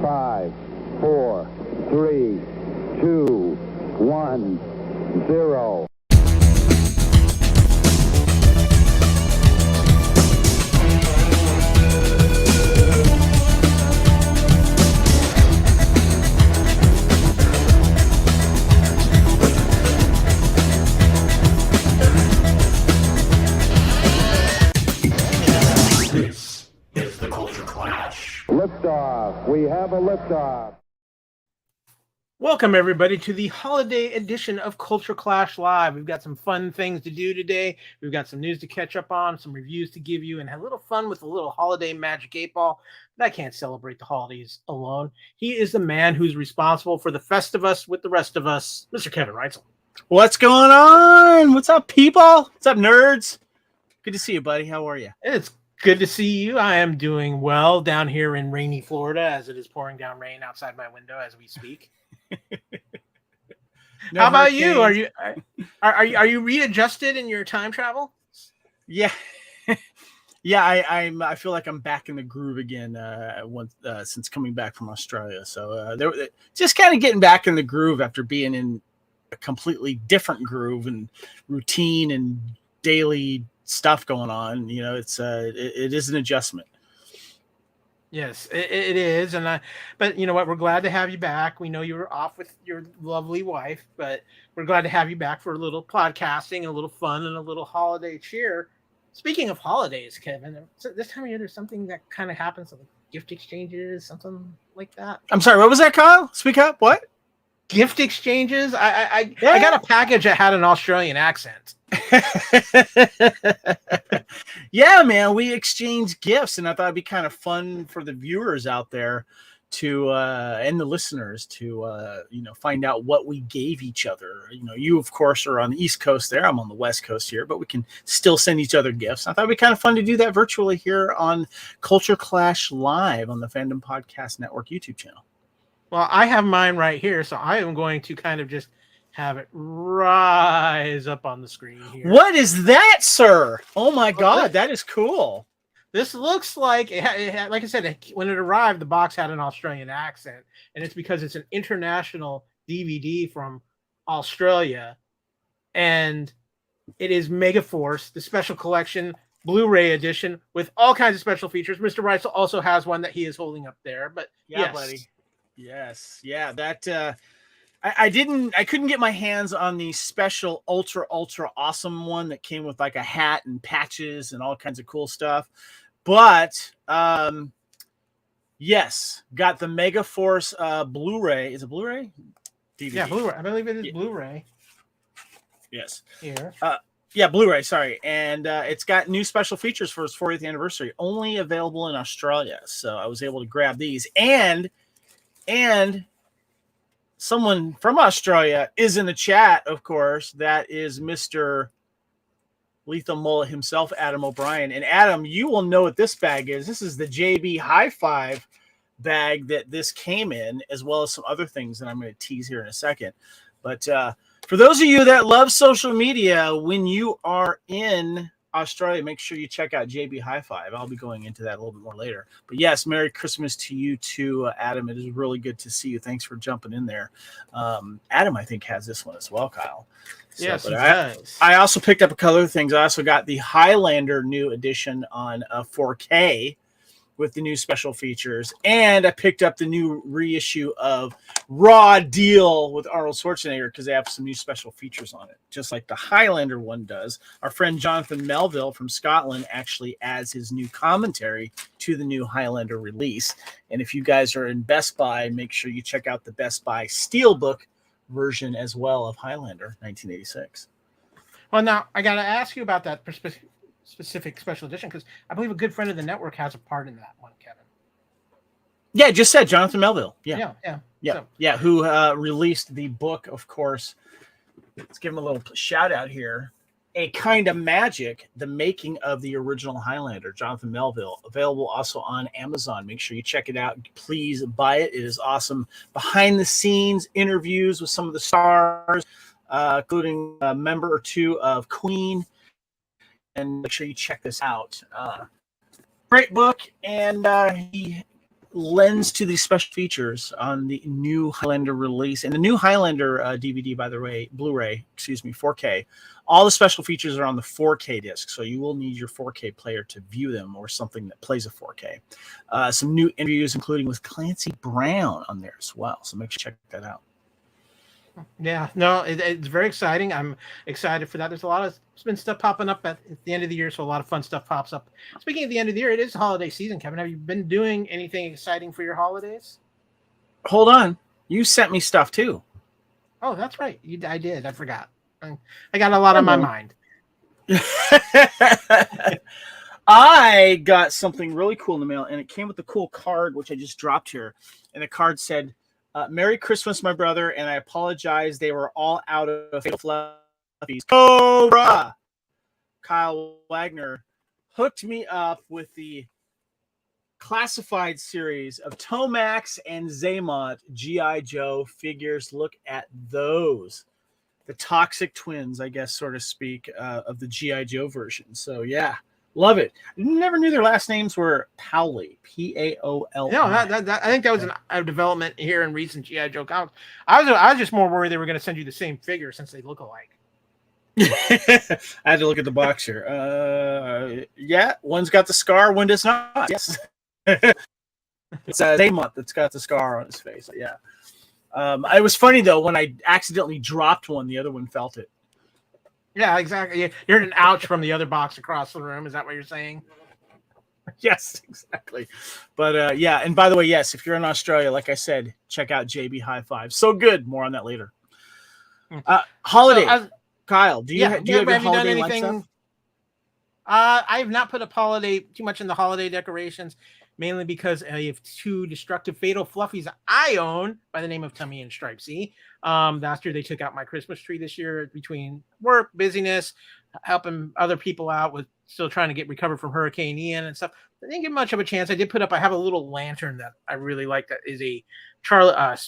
5, 4, 3, 2, 1, 0. This is the Culture Clash. Liftoff. We have a liftoff. Welcome, everybody, to the holiday edition of Culture Clash Live. We've got some fun things to do today. We've got some news to catch up on, some reviews to give you, and have a little fun with a little holiday magic 8-ball. But I can't celebrate the holidays alone. He is the man who's responsible for the Festivus with the rest of us, Mr. Kevin Reitzel. What's going on? What's up, people? What's up, nerds? Good to see you, buddy. How are you? It's good to see you. I am doing well down here in rainy Florida as it is pouring down rain outside my window as we speak. No How about hurricanes. you? Are you readjusted in your time travel? Yeah, yeah. I feel like I'm back in the groove again. Since coming back from Australia, so just kind of getting back in the groove after being in a completely different groove and routine and daily stuff going on. You know, it is an adjustment. Yes, it is, but you know what? We're glad to have you back. We know you were off with your lovely wife, but we're glad to have you back for a little podcasting, a little fun, and a little holiday cheer. Speaking of holidays, Kevin, so this time of year there's something that kind of happens, like gift exchanges, something like that. I'm sorry. What was that, Kyle? Speak up. What? Gift exchanges? I got a package that had an Australian accent. Yeah, man, we exchanged gifts, and I thought it'd be kind of fun for the viewers out there to and the listeners to find out what we gave each other. You know, you of course are on the East Coast there. I'm on the West Coast here, but we can still send each other gifts. I thought it'd be kind of fun to do that virtually here on Culture Clash Live on the Fandom Podcast Network YouTube channel. Well, I have mine right here, so I am going to kind of just have it rise up on the screen here. What is that, sir? Oh my God, that is cool. This looks like it had, like I said, when it arrived, the box had an Australian accent, and it's because it's an international DVD from Australia, and it is Megaforce, the special collection Blu-ray edition with all kinds of special features. Mr. Reitzel also has one that he is holding up there, but Yeah, yes. buddy. Yes, yeah, that I couldn't get my hands on the special ultra awesome one that came with like a hat and patches and all kinds of cool stuff. But yes, got the Megaforce Blu-ray. Is it Blu-ray? DVD. Yeah, Blu-ray. I believe it is Blu-ray. Yes. Here. Yeah, Blu-ray, sorry. And it's got new special features for its 40th anniversary, only available in Australia. So I was able to grab these. And someone from Australia is in the chat, of course. That is Mr. Lethal Mullet himself, Adam O'Brien. And Adam, you will know what this bag is. This is the JB High Five bag that this came in, as well as some other things that I'm going to tease here in a second. But for those of you that love social media, when you are in Australia, make sure you check out JB High Five. I'll be going into that a little bit more later. But yes, Merry Christmas to you too, Adam. It is really good to see you. Thanks for jumping in there. Adam, I think, has this one as well, Kyle. So, Yes, he does. does. I also picked up a couple other things. I also got the Highlander new edition on 4K with the new special features. And I picked up the new reissue of Raw Deal with Arnold Schwarzenegger because they have some new special features on it, just like the Highlander one does. Our friend Jonathan Melville from Scotland actually adds his new commentary to the new Highlander release. And if you guys are in Best Buy, make sure you check out the Best Buy Steelbook version as well of Highlander 1986. Well, now I got to ask you about that specific special edition because I believe a good friend of the network has a part in that one, Kevin. Yeah, just said Jonathan Melville. Yeah. So, Who released the book, of course. Let's give him a little shout out here. A Kind of Magic, the making of the original Highlander, Jonathan Melville, available also on Amazon. Make sure you check it out. Please buy it. It is awesome. Behind the scenes interviews with some of the stars, including a member or two of Queen. And make sure you check this out. Great book. And he lends to these special features on the new Highlander release. And the new Highlander DVD, by the way, Blu-ray, 4K. All the special features are on the 4K disc, so you will need your 4K player to view them, or something that plays a 4K. Some new interviews, including with Clancy Brown, on there as well. So make sure you check that out. Yeah, no, it's very exciting. I'm excited for that. There's been stuff popping up at the end of the year, so a lot of fun stuff pops up. Speaking of the end of the year, it is holiday season, Kevin. Have you been doing anything exciting for your holidays? Hold on. You sent me stuff too. Oh, that's right. I did. I forgot. I got a lot on my mind. I got something really cool in the mail, and it came with a cool card, which I just dropped here. And the card said, Merry Christmas, my brother, and I apologize. They were all out of fatal fluffies. Cobra! Kyle Wagner hooked me up with the classified series of Tomax and Zaymont G.I. Joe figures. Look at those. The toxic twins, I guess, so to speak, of the G.I. Joe version. So, yeah. Love it. Never knew their last names were Paoli, Paoli. No, I think that was a development here in recent G.I. Joe comics. I was just more worried they were going to send you the same figure since they look alike. I had to look at the box here. Yeah, one's got the scar, one does not. Yes. It's Zaymont that's got the scar on his face. Yeah. It was funny, though, when I accidentally dropped one, the other one felt it. Yeah, exactly. You heard an ouch from the other box across the room. Is that what you're saying? Yes, exactly. But yeah, and by the way, yes, if you're in Australia, like I said, check out JB High Five. So good. More on that later. Holiday. So, Kyle, do you have your holiday light stuff? I have not put up too much in the holiday decorations, mainly because I have two destructive fatal fluffies I own by the name of Tummy and Stripesy. Last year they took out my Christmas tree. This year, between work, busyness, helping other people out with still trying to get recovered from Hurricane Ian and stuff, I didn't give much of a chance. I did put up, I have a little lantern that I really like that is a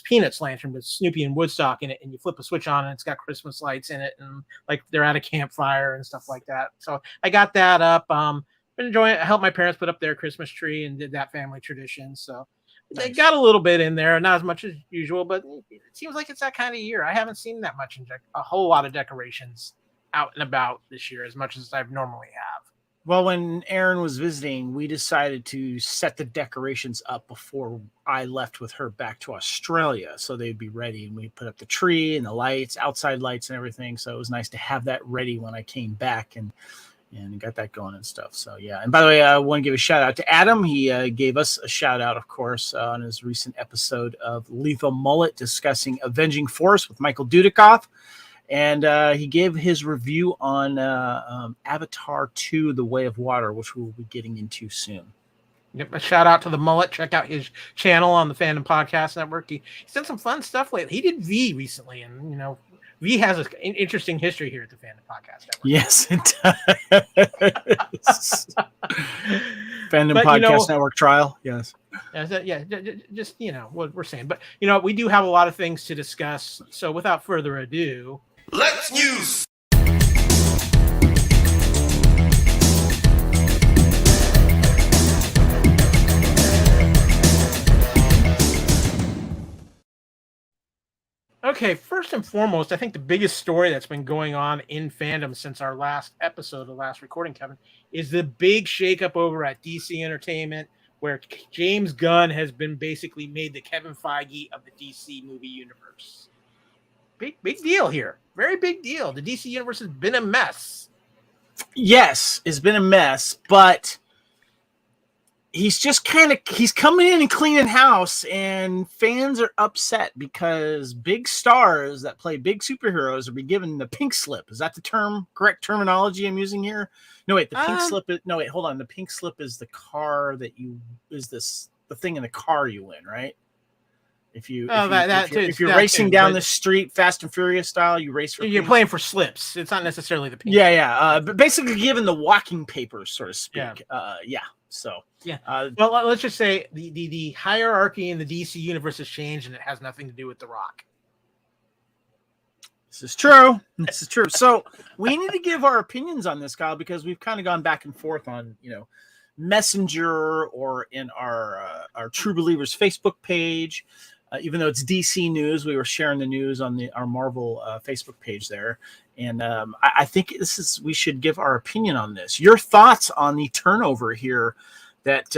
Peanuts lantern with Snoopy and Woodstock in it, and you flip a switch on and it's got Christmas lights in it, and like they're at a campfire and stuff like that. So I got that up. Been enjoying it. I helped my parents put up their Christmas tree and did that family tradition. So nice. They got a little bit in there, not as much as usual, but it seems like it's that kind of year. I haven't seen that much a whole lot of decorations out and about this year as much as I normally have. Well, when Erin was visiting, we decided to set the decorations up before I left with her back to Australia, so they'd be ready. And we put up the tree and the lights, outside lights and everything. So it was nice to have that ready when I came back and got that going and stuff. So, yeah. And by the way, I want to give a shout out to Adam. He gave us a shout out, of course, on his recent episode of Lethal Mullet discussing Avenging Force with Michael Dudikoff. And he gave his review on Avatar 2, The Way of Water, which we'll be getting into soon. Yep, a shout out to the Mullet. Check out his channel on the Fandom Podcast Network. He's done some fun stuff lately. He did V recently, and, V has an interesting history here at the Fandom Podcast Network. Yes, it does. Fandom Podcast Network trial, yes. Yeah, just, what we're saying. But, we do have a lot of things to discuss. So without further ado... Let's news. Okay, first and foremost, I think the biggest story that's been going on in fandom since our last episode, the last recording, Kevin, is the big shakeup over at DC Entertainment, where James Gunn has been basically made the Kevin Feige of the DC movie universe. Big deal here. Very big deal. The DC universe has been a mess. Yes, it's been a mess, but he's just he's coming in and cleaning house, and fans are upset because big stars that play big superheroes are being given the pink slip. Is that the correct terminology I'm using here? No, wait, the pink slip is, no, wait, hold on. The pink slip is the car that the thing in the car you win, right? If you're racing down the street, Fast and Furious style, you race for. You're playing for slips. It's not necessarily the pink. Yeah. But basically, given the walking papers, so to speak. Yeah. So. Yeah. Well, let's just say the hierarchy in the DC universe has changed, and it has nothing to do with The Rock. This is true. So we need to give our opinions on this, Kyle, because we've kind of gone back and forth on Messenger or in our True Believers Facebook page. Even though it's DC news, we were sharing the news on our Marvel Facebook page there. And I think we should give our opinion on this. Your thoughts on the turnover here that,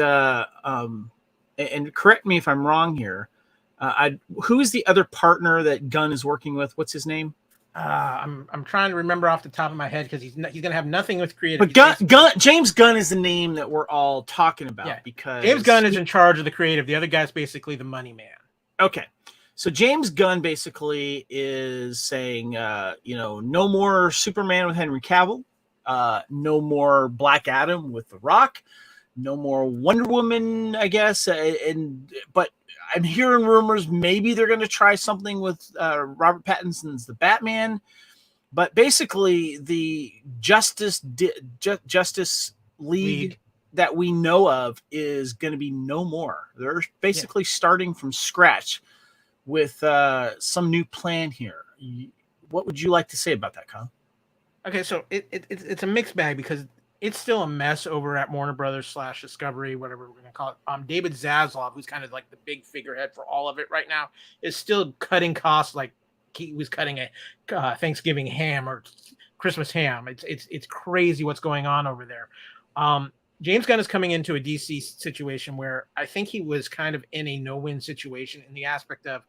and correct me if I'm wrong here. Who is the other partner that Gunn is working with? What's his name? I'm trying to remember off the top of my head because he's going to have nothing with creative. But James Gunn is the name that we're all talking about because James Gunn is in charge of the creative. The other guy's basically the money man. Okay. So James Gunn basically is saying, no more Superman with Henry Cavill, no more Black Adam with The Rock, no more Wonder Woman, I guess. But I'm hearing rumors maybe they're going to try something with Robert Pattinson's The Batman. But basically, the Justice League that we know of is going to be no more. They're basically starting from scratch with some new plan here. What would you like to say about that, Kyle? Okay, so it's a mixed bag because it's still a mess over at Warner Brothers / Discovery, whatever we're going to call it. David Zaslav, who's kind of like the big figurehead for all of it right now, is still cutting costs like he was cutting a Thanksgiving ham or Christmas ham. It's crazy what's going on over there. James Gunn is coming into a DC situation where I think he was kind of in a no-win situation in the aspect of,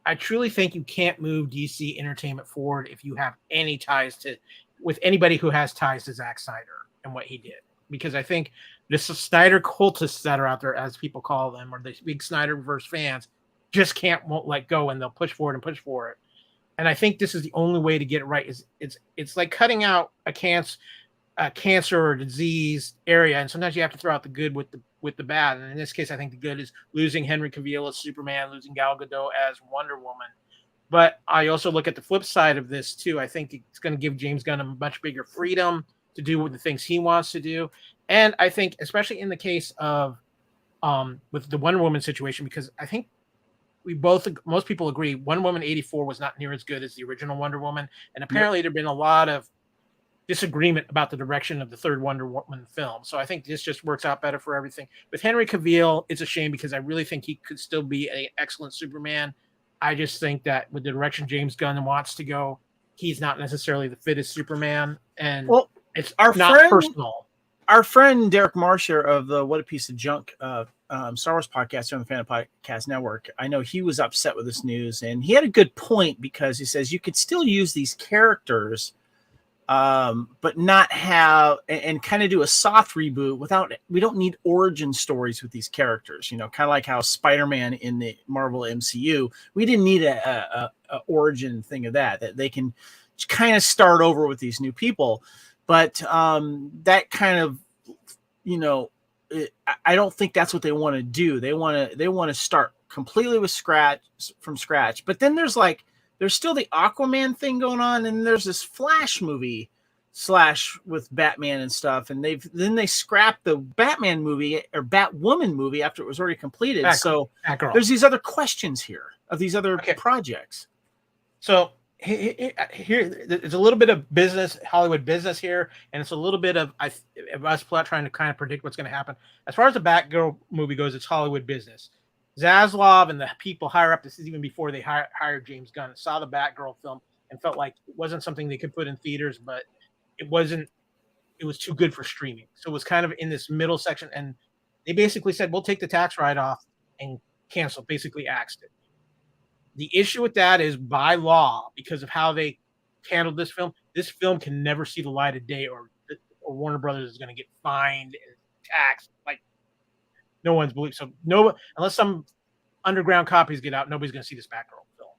I truly think you can't move DC Entertainment forward if you have any ties with anybody who has ties to Zack Snyder and what he did. Because I think the Snyder cultists that are out there, as people call them, or the big Snyderverse fans, just won't let go, and they'll push for it. And I think this is the only way to get it right. It's like cutting out a cancer or disease area, and sometimes you have to throw out the good with the bad. And in this case, I think the good is losing Henry Cavill as Superman, losing Gal Gadot as Wonder Woman. But I also look at the flip side of this too. I think it's going to give James Gunn a much bigger freedom to do the things he wants to do. And I think, especially in the case of with the Wonder Woman situation, because I think most people agree Wonder Woman 84 was not near as good as the original Wonder Woman. And apparently there've been a lot of disagreement about the direction of the third Wonder Woman film. So I think this just works out better for everything. With Henry Cavill, it's a shame because I really think he could still be an excellent Superman. I just think that with the direction James Gunn wants to go, he's not necessarily the fittest Superman. And it's not personal. Our friend Derek Marsher of the What a Piece of Junk Star Wars podcast here on the Fandom Podcast Network, I know he was upset with this news, and he had a good point because he says you could still use these characters but not have and kind of do a soft reboot we don't need origin stories with these characters, kind of like how Spider-Man in the Marvel MCU, we didn't need a origin thing of that they can kind of start over with these new people. But that kind of, I don't think that's what they want to do. They want to start completely from scratch. But then there's still the Aquaman thing going on, and there's this Flash movie / with Batman and stuff, and they scrapped the Batman movie or Batwoman movie after it was already completed. Batgirl. There's these other questions here of these other projects. So here there's a little bit of Hollywood business here, and it's a little bit of us trying to kind of predict what's going to happen. As far as the Batgirl movie goes, it's Hollywood business. Zaslav and the people higher up, this is even before they hired James Gunn, saw the Batgirl film and felt like it wasn't something they could put in theaters, but it was too good for streaming. So it was kind of in this middle section, and they basically said, we'll take the tax write-off and cancel, basically axed it. The issue with that is by law, because of how they handled this film can never see the light of day, or Warner Brothers is going to get fined and taxed. Like, no one's believed. So unless some underground copies get out, nobody's going to see this Batgirl film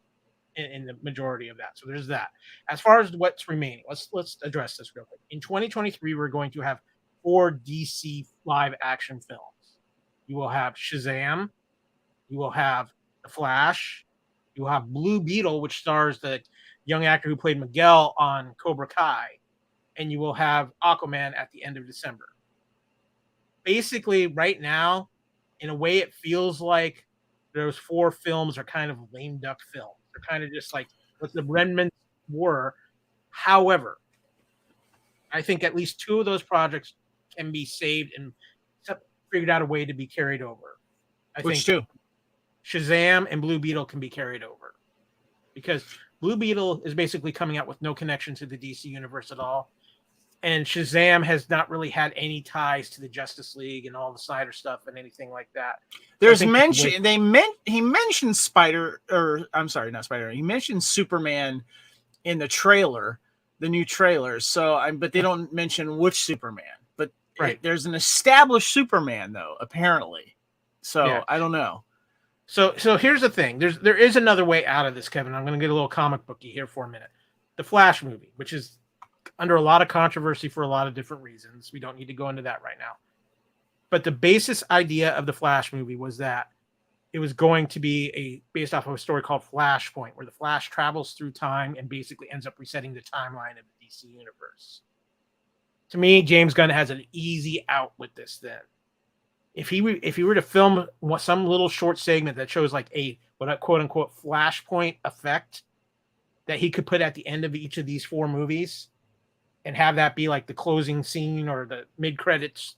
in the majority of that. So there's that. As far as what's remaining, let's address this real quick. In 2023, we're going to have 4 DC live action films. You will have Shazam. You will have The Flash. You will have Blue Beetle, which stars the young actor who played Miguel on Cobra Kai. And you will have Aquaman at the end of December. Basically, right now, in a way, it feels like those 4 films are kind of lame duck films. They're kind of just like what the remnants were. However, I think at least 2 of those projects can be saved and figured out a way to be carried over. I Which think two? Shazam and Blue Beetle can be carried over because Blue Beetle is basically coming out with no connection to the DC universe at all. And Shazam has not really had any ties to the Justice League and all the Snyder stuff and anything like that. There's mention he mentioned not Spider. He mentioned Superman in the trailer, the new trailer. So but they don't mention which Superman. But there's an established Superman though, apparently. So I don't know. So here's the thing. There is another way out of this, Kevin. I'm going to get a little comic booky here for a minute. The Flash movie, which is under a lot of controversy for a lot of different reasons. We don't need to go into that right now. But the basis idea of the Flash movie was that it was going to be based off of a story called Flashpoint, where the Flash travels through time and basically ends up resetting the timeline of the DC universe. To me, James Gunn has an easy out with this then. If he were to film some little short segment that shows like a quote unquote Flashpoint effect that he could put at the end of each of these 4 movies and have that be like the closing scene or the mid-credits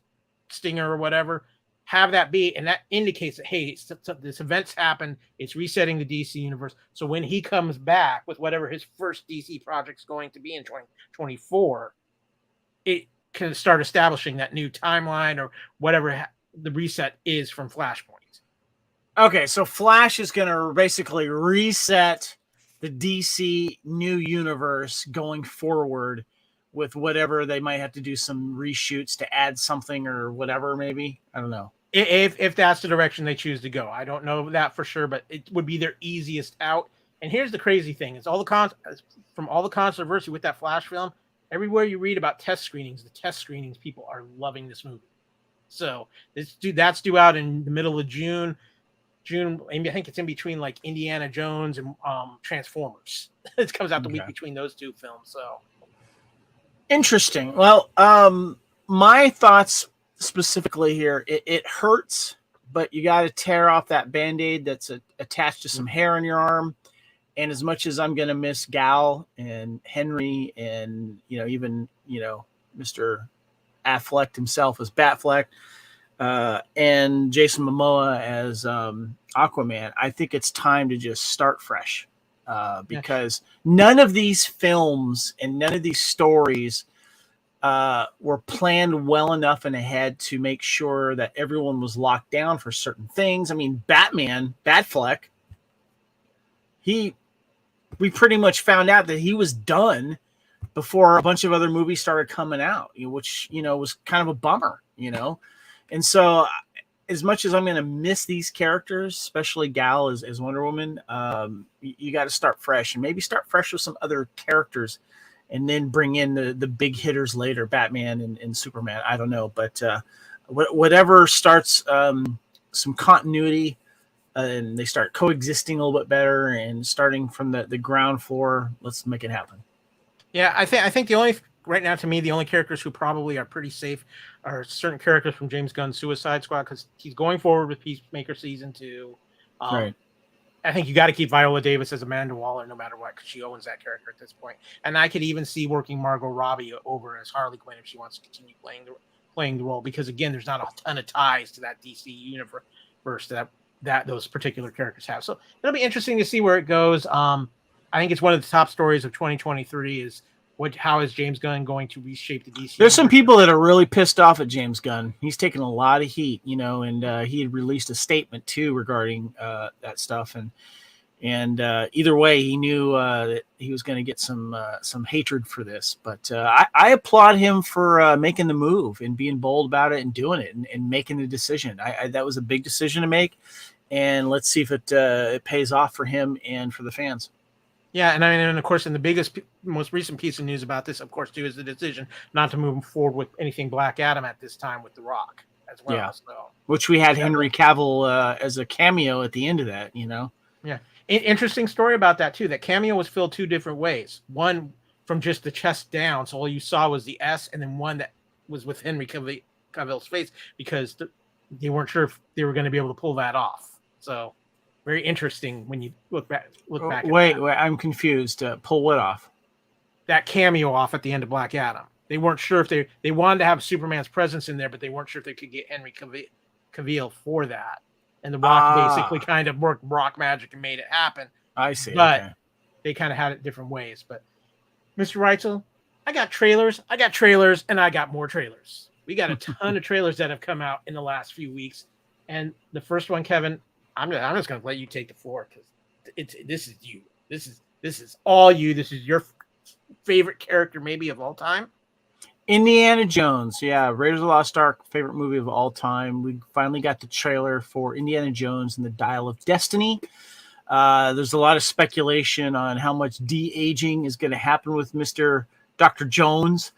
stinger or whatever, have that be, and that indicates that, hey, this event's happened, it's resetting the DC universe. So when he comes back with whatever his first DC project's going to be in 2024, it can start establishing that new timeline or whatever the reset is from Flashpoint. Okay, so Flash is going to basically reset the DC new universe going forward with whatever they might have to do some reshoots to add something or whatever, maybe. I don't know. If that's the direction they choose to go. I don't know that for sure, but it would be their easiest out. And here's the crazy thing. It's from all the controversy with that Flash film, everywhere you read about test screenings, people are loving this movie. So that's due out in the middle of June. Maybe I think it's in between like Indiana Jones and Transformers. It comes out the week between those 2 films. So interesting. Well, my thoughts specifically here, it hurts, but you got to tear off that Band-Aid that's attached to some hair on your arm. And as much as I'm going to miss Gal and Henry and, even, Mr. Affleck himself as Batfleck, and Jason Momoa as Aquaman, I think it's time to just start fresh. Because none of these films and none of these stories were planned well enough and ahead to make sure that everyone was locked down for certain things. I mean, Batfleck, we pretty much found out that he was done before a bunch of other movies started coming out, which, was kind of a bummer, And so as much as I'm going to miss these characters, especially Gal as Wonder Woman, you got to start fresh and maybe start fresh with some other characters and then bring in the big hitters later, Batman and Superman. I don't know, but whatever starts some continuity and they start coexisting a little bit better and starting from the ground floor, let's make it happen. Yeah, I think right now, to me, the only characters who probably are pretty safe are certain characters from James Gunn's Suicide Squad because he's going forward with Peacemaker season 2. Right. I think you got to keep Viola Davis as Amanda Waller no matter what because she owns that character at this point. And I could even see working Margot Robbie over as Harley Quinn if she wants to continue playing the role because, again, there's not a ton of ties to that DC universe that those particular characters have. So it'll be interesting to see where it goes. I think it's one of the top stories of 2023 is how is James Gunn going to reshape the DC? There's some people that are really pissed off at James Gunn. He's taken a lot of heat, and he had released a statement too regarding that stuff. And either way, he knew that he was going to get some hatred for this. But I applaud him for making the move and being bold about it and doing it and making the decision. That was a big decision to make, and let's see if it pays off for him and for the fans. Yeah, and of course, in the most recent piece of news about this, of course, too, is the decision not to move forward with anything Black Adam at this time with The Rock as well. Yeah. So, which we had Henry Cavill as a cameo at the end of that, Yeah, interesting story about that too. That cameo was filled 2 different ways. One from just the chest down, so all you saw was the S, and then one that was with Henry Cavill's face because they weren't sure if they were going to be able to pull that off. So. Very interesting when you look back. Wait, I'm confused. Pull what off? That cameo off at the end of Black Adam. They weren't sure if they wanted to have Superman's presence in there, but they weren't sure if they could get Henry Cavill for that, and The Rock basically kind of worked rock magic and made it happen. I see. But Okay. they kind of had it different ways. But Mr. Reitzel, I got trailers, and I got more trailers. We got a ton of trailers that have come out in the last few weeks. And the first one, Kevin, I'm just going to let you take the floor because this is you. This is all you. This is your favorite character maybe of all time. Indiana Jones. Yeah, Raiders of the Lost Ark, favorite movie of all time. We finally got the trailer for Indiana Jones and the Dial of Destiny. There's a lot of speculation on how much de-aging is going to happen with Mr. Dr. Jones.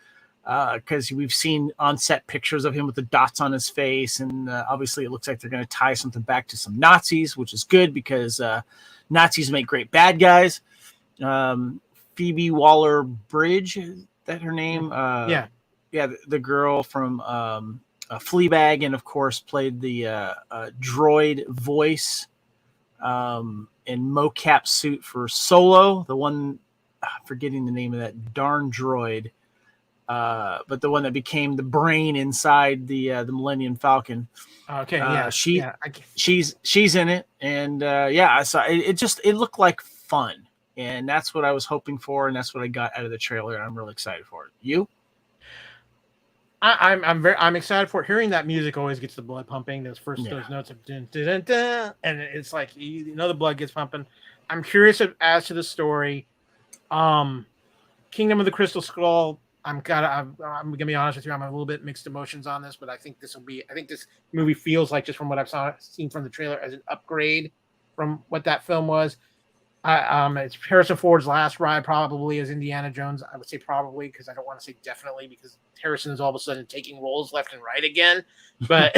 Because we've seen on-set pictures of him with the dots on his face, and obviously it looks like they're going to tie something back to some Nazis, which is good because Nazis make great bad guys. Phoebe Waller-Bridge, is that her name? Yeah, the girl from Fleabag, and of course played the droid voice in mocap suit for Solo. The one, I'm forgetting the name of that darn droid. But the one that became the brain inside the Millennium Falcon. Okay, she's in it, and I saw it. It looked like fun, and that's what I was hoping for, and that's what I got out of the trailer. And I'm really excited for it. You? I'm excited for it. Hearing that music always gets the blood pumping. Those notes of dun, dun, dun, dun, and it's like the blood gets pumping. I'm curious as to the story. Kingdom of the Crystal Skull. I'm gonna be honest with you. I'm a little bit mixed emotions on this, but I think this movie feels like, just from what I've seen from the trailer, as an upgrade from what that film was. It's Harrison Ford's last ride probably as Indiana Jones. I would say probably because I don't want to say definitely because Harrison is all of a sudden taking roles left and right again. But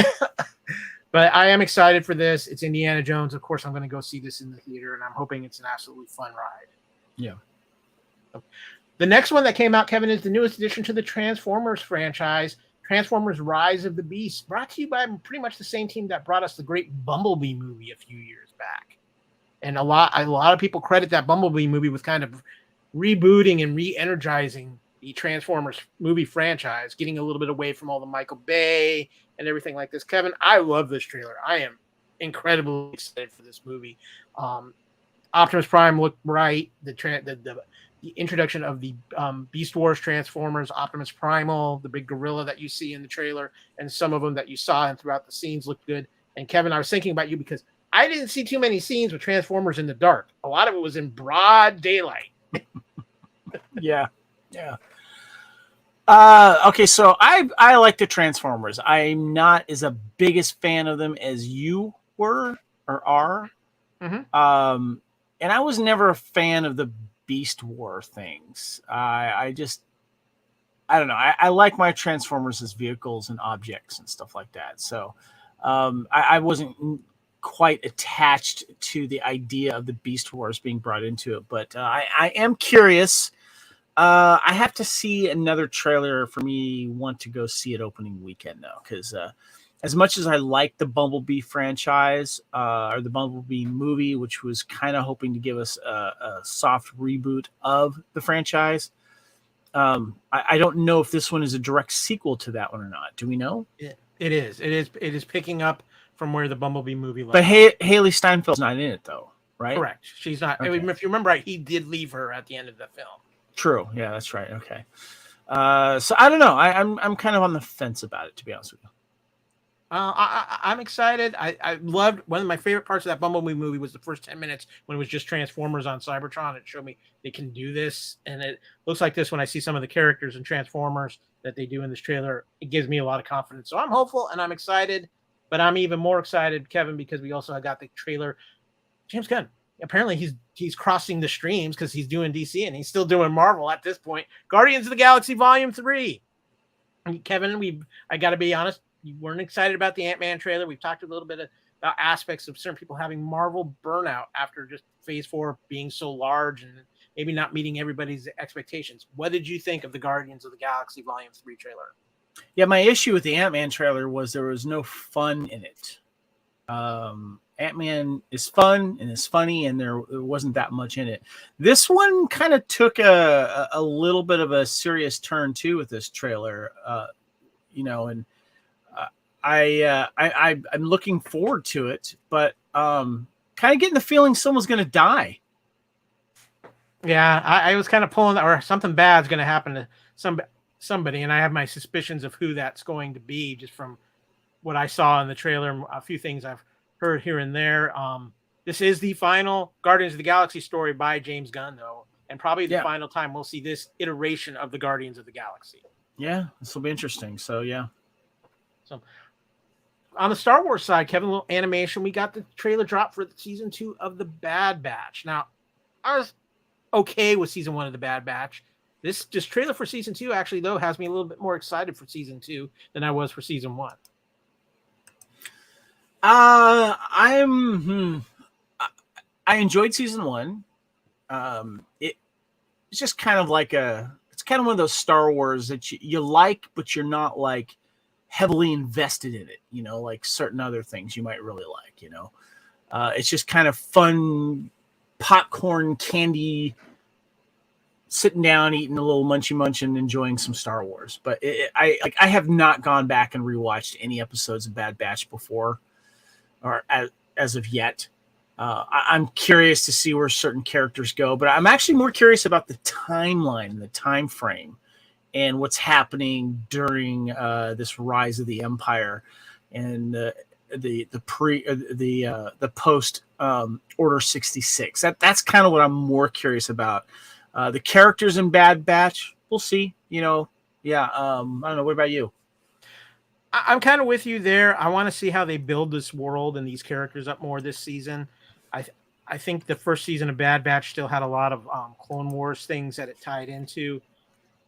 but I am excited for this. It's Indiana Jones. Of course, I'm going to go see this in the theater, and I'm hoping it's an absolutely fun ride. Yeah. The next one that came out, Kevin, is the newest addition to the Transformers franchise, Transformers Rise of the Beast, brought to you by pretty much the same team that brought us the great Bumblebee movie a few years back. And a lot of people credit that Bumblebee movie with kind of rebooting and re-energizing the Transformers movie franchise, getting a little bit away from all the Michael Bay and everything like this. Kevin, I love this trailer. I am incredibly excited for this movie. Optimus Prime looked right. The introduction of the Beast Wars Transformers, Optimus Primal, the big gorilla that you see in the trailer, and some of them that you saw and throughout the scenes looked good. And Kevin, I was thinking about you because I didn't see too many scenes with Transformers in the dark. A lot of it was in broad daylight. Yeah. Okay, so I like the Transformers. I'm not as a biggest fan of them as you were or are. Mm-hmm. And I was never a fan of the Beast War things. I don't know. I like my Transformers as vehicles and objects and stuff like that. So I wasn't quite attached to the idea of the Beast Wars being brought into it. But I am curious. I have to see another trailer for me want to go see it opening weekend, though, because as much as I like the Bumblebee franchise or the Bumblebee movie, which was kind of hoping to give us a soft reboot of the franchise, I don't know if this one is a direct sequel to that one or not. Do we know? It is. It is picking up from where the Bumblebee movie left. But Haley Steinfeld's not in it, though, right? Correct. She's not. Okay. If you remember right, he did leave her at the end of the film. True. Yeah, that's right. Okay. So I don't know. I'm kind of on the fence about it, to be honest with you. I'm excited. I loved one of my favorite parts of that Bumblebee movie was the first 10 minutes when it was just Transformers on Cybertron. It showed me they can do this, and it looks like this when I see some of the characters in Transformers that they do in this trailer. It gives me a lot of confidence. So I'm hopeful and I'm excited, but I'm even more excited, Kevin, because we also got the trailer. James Gunn. Apparently he's crossing the streams because he's doing DC and he's still doing Marvel at this point. Guardians of the Galaxy Volume 3. And Kevin, I got to be honest, you weren't excited about the Ant-Man trailer. We've talked a little bit about aspects of certain people having Marvel burnout after just Phase 4 being so large and maybe not meeting everybody's expectations. What did you think of the Guardians of the Galaxy Volume 3 trailer? Yeah, my issue with the Ant-Man trailer was there was no fun in it. Ant-Man is fun and is funny, and there wasn't that much in it. This one kind of took a little bit of a serious turn too with this trailer, and I'm looking forward to it, but kind of getting the feeling someone's going to die. Yeah, I was kind of pulling, or something bad's going to happen to somebody, and I have my suspicions of who that's going to be just from what I saw in the trailer and a few things I've heard here and there. This is the final Guardians of the Galaxy story by James Gunn, though, and probably the final time we'll see this iteration of the Guardians of the Galaxy. Yeah, this will be interesting. So, yeah. So, on the Star Wars side, Kevin, a little animation. We got the trailer drop for season 2 of The Bad Batch. Now, I was okay with season 1 of The Bad Batch. This trailer for season 2 actually, though, has me a little bit more excited for season 2 than I was for season 1. I enjoyed season 1. It's just kind of like it's kind of one of those Star Wars that you like, but you're not like heavily invested in it, you know, like certain other things you might really like, you know. It's just kind of fun popcorn candy, sitting down, eating a little munchy munch and enjoying some Star Wars. But I have not gone back and rewatched any episodes of Bad Batch before, or as of yet. I'm curious to see where certain characters go, but I'm actually more curious about the timeline, the time frame, and what's happening during this rise of the Empire and the post Order 66. That's kind of what I'm more curious about. The characters in Bad Batch, we'll see. You know, yeah. I don't know. What about you? I'm kind of with you there. I want to see how they build this world and these characters up more this season. I think the first season of Bad Batch still had a lot of Clone Wars things that it tied into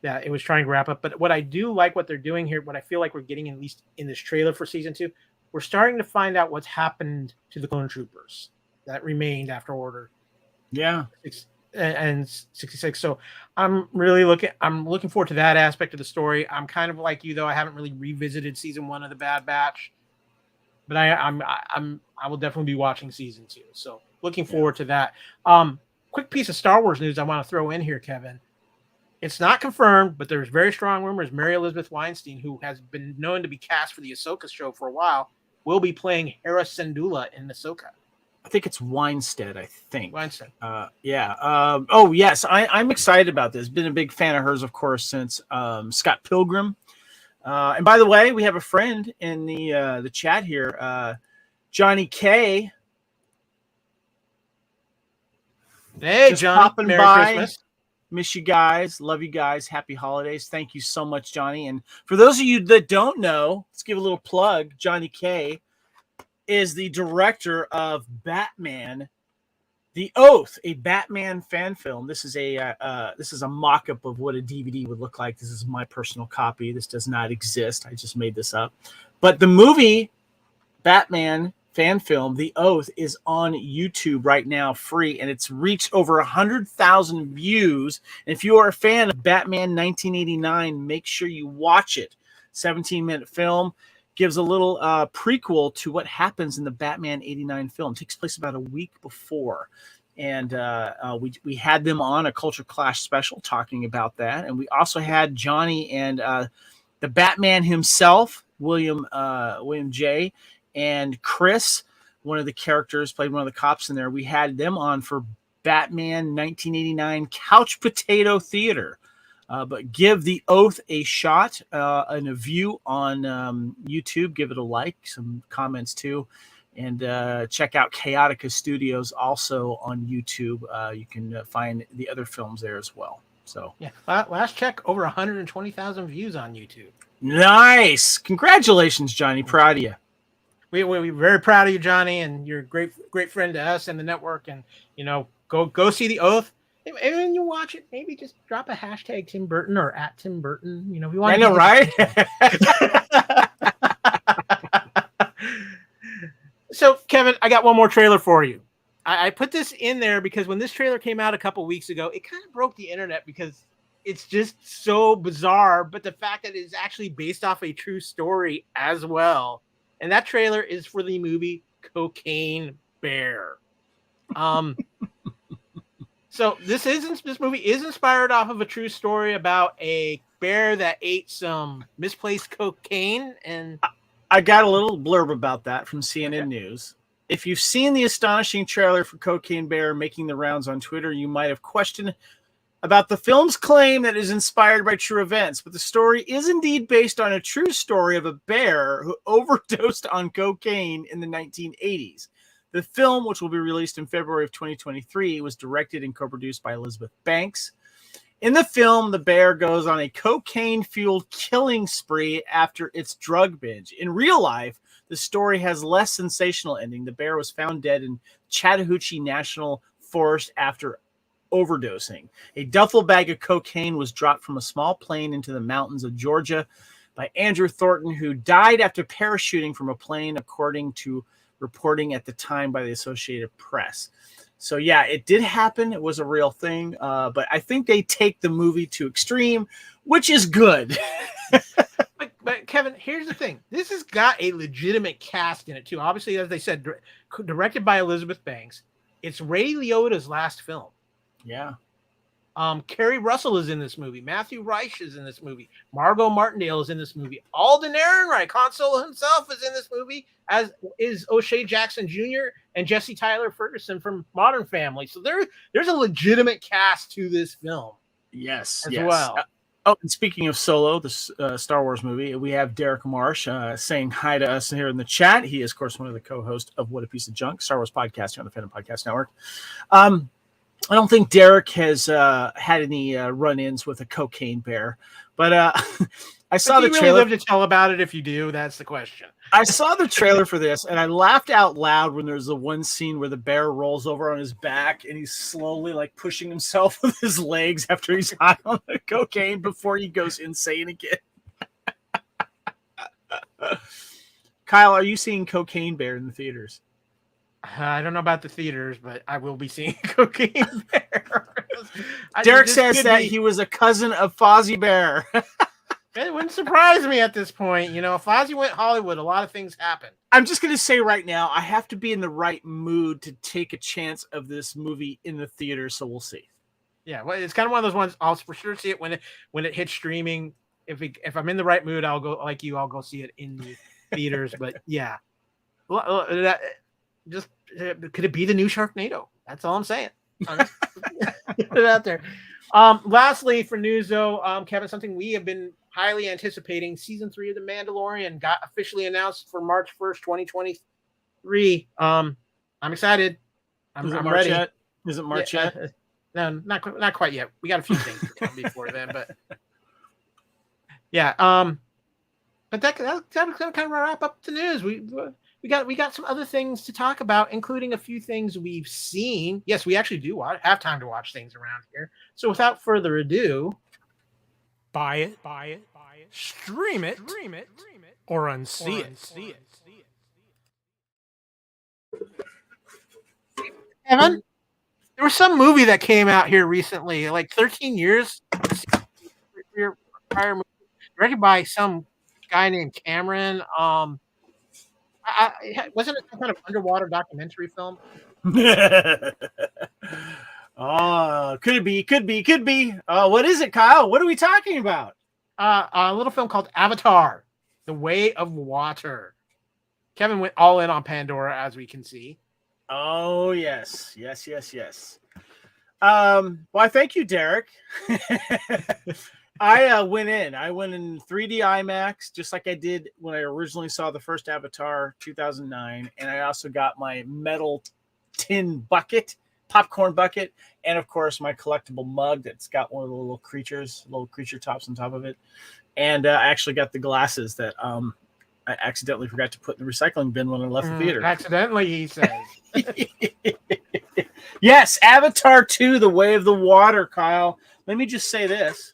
that it was trying to wrap up. But what I do like what they're doing here, what I feel like we're getting at least in this trailer for season 2, we're starting to find out what's happened to the clone troopers that remained after Order. Yeah. And 66. So I'm looking forward to that aspect of the story. I'm kind of like you, though. I haven't really revisited season 1 of the Bad Batch, but I will definitely be watching season 2. So looking forward to that. Quick piece of Star Wars news I want to throw in here, Kevin. It's not confirmed, but there's very strong rumors. Mary Elizabeth Weinstein, who has been known to be cast for the Ahsoka show for a while, will be playing Hera Syndulla in Ahsoka. I think it's Weinstead, I think. Weinstead. Yeah. Oh, yes. I'm excited about this. Been a big fan of hers, of course, since Scott Pilgrim. And by the way, we have a friend in the chat here, Johnny K. Hey, just Johnny. Popping Merry by. Christmas. Miss you guys. Love you guys. Happy holidays. Thank you so much, Johnny. And for those of you that don't know, let's give a little plug. Johnny K is the director of Batman, The Oath, a Batman fan film. This is a mock-up of what a DVD would look like. This is my personal copy. This does not exist. I just made this up. But the movie Batman fan film, The Oath, is on YouTube right now, free, and it's reached over 100,000 views. And if you are a fan of Batman 1989, make sure you watch it. 17-minute film. Gives a little prequel to what happens in the Batman 89 film. It takes place about a week before. And we had them on a Culture Clash special talking about that. And we also had Johnny and the Batman himself, William J., and Chris, one of the characters, played one of the cops in there. We had them on for Batman 1989 Couch Potato Theater. But give The Oath a shot and a view on YouTube. Give it a like, some comments too. And check out Chaotica Studios also on YouTube. You can find the other films there as well. So yeah, last check, over 120,000 views on YouTube. Nice. Congratulations, Johnny. Proud of you. We're very proud of you, Johnny, and you're a great friend to us and the network. And, you know, go see The Oath. And when you watch it, maybe just drop a hashtag Tim Burton or at Tim Burton. You know, if you want. I know, right? So, Kevin, I got one more trailer for you. I put this in there because when this trailer came out a couple weeks ago, it kind of broke the internet because it's just so bizarre. But the fact that it's actually based off a true story as well. And that trailer is for the movie Cocaine Bear. So this movie is inspired off of a true story about a bear that ate some misplaced cocaine, and I got a little blurb about that from CNN News. If you've seen the astonishing trailer for Cocaine Bear making the rounds on Twitter, you might have questioned about the film's claim that it is inspired by true events, but the story is indeed based on a true story of a bear who overdosed on cocaine in the 1980s. The film, which will be released in February of 2023, was directed and co-produced by Elizabeth Banks. In the film, the bear goes on a cocaine-fueled killing spree after its drug binge. In real life, the story has less sensational ending. The bear was found dead in Chattahoochee National Forest after overdosing. A duffel bag of cocaine was dropped from a small plane into the mountains of Georgia by Andrew Thornton, who died after parachuting from a plane, according to reporting at the time by the Associated Press. So yeah, it did happen. It was a real thing. But I think they take the movie to extreme, which is good. But Kevin, here's the thing. This has got a legitimate cast in it too. Obviously, as they said, directed by Elizabeth Banks. It's Ray Liotta's last film. Yeah. Kerry Russell is in this movie. Matthew Reich is in this movie. Margot Martindale is in this movie. Alden Ehrenreich, Han Solo himself, is in this movie, as is O'Shea Jackson Jr. and Jesse Tyler Ferguson from Modern Family. So there's a legitimate cast to this film. Yes. As well. And speaking of Solo, the Star Wars movie, we have Derek Marsh saying hi to us here in the chat. He is, of course, one of the co-hosts of What a Piece of Junk, Star Wars podcast here on the Fandom Podcast Network. I don't think Derek has had any run-ins with a cocaine bear, but I saw the trailer. Really live to tell about it if you do. That's the question. I saw the trailer for this, and I laughed out loud when there's the one scene where the bear rolls over on his back, and he's slowly like pushing himself with his legs after he's high on the cocaine before he goes insane again. Kyle, are you seeing Cocaine Bear in the theaters? I don't know about the theaters, but I will be seeing Cocaine Bear. Derek says that he was a cousin of Fozzie Bear. It wouldn't surprise me at this point. You know, if Fozzie went Hollywood, a lot of things happen. I'm just going to say right now, I have to be in the right mood to take a chance of this movie in the theater, so we'll see. Yeah, well, it's kind of one of those ones. I'll for sure see it when it hits streaming. If I'm in the right mood, I'll go like you. I'll go see it in the theaters. But yeah, just could it be the new Sharknado? That's all I'm saying. Get it out there. Lastly, for news though, Kevin, something we have been highly anticipating: season 3 of The Mandalorian got officially announced for March 1st, 2023. I'm excited. I'm ready. Yet? Is it March yet? No, not quite yet. We got a few things to come before then, but yeah. But that kind of wrap up the news. We got some other things to talk about, including a few things we've seen. Yes, we actually do have time to watch things around here. So without further ado, buy it, stream it, or unsee it. Evan, there was some movie that came out here recently, like 13 years prior movie, directed by some guy named Cameron. Wasn't it some kind of underwater documentary film? Oh, could be. What is it, Kyle? What are we talking about? A little film called Avatar: The Way of Water. Kevin went all in on Pandora, as we can see. Oh, yes. Well, thank you, Derek. I went in 3D IMAX, just like I did when I originally saw the first Avatar 2009. And I also got my metal tin bucket, popcorn bucket, and of course my collectible mug that's got one of the little creature tops on top of it. And I actually got the glasses that I accidentally forgot to put in the recycling bin when I left the theater. Accidentally, he says. Yes, Avatar 2, The Way of the Water, Kyle. Let me just say this.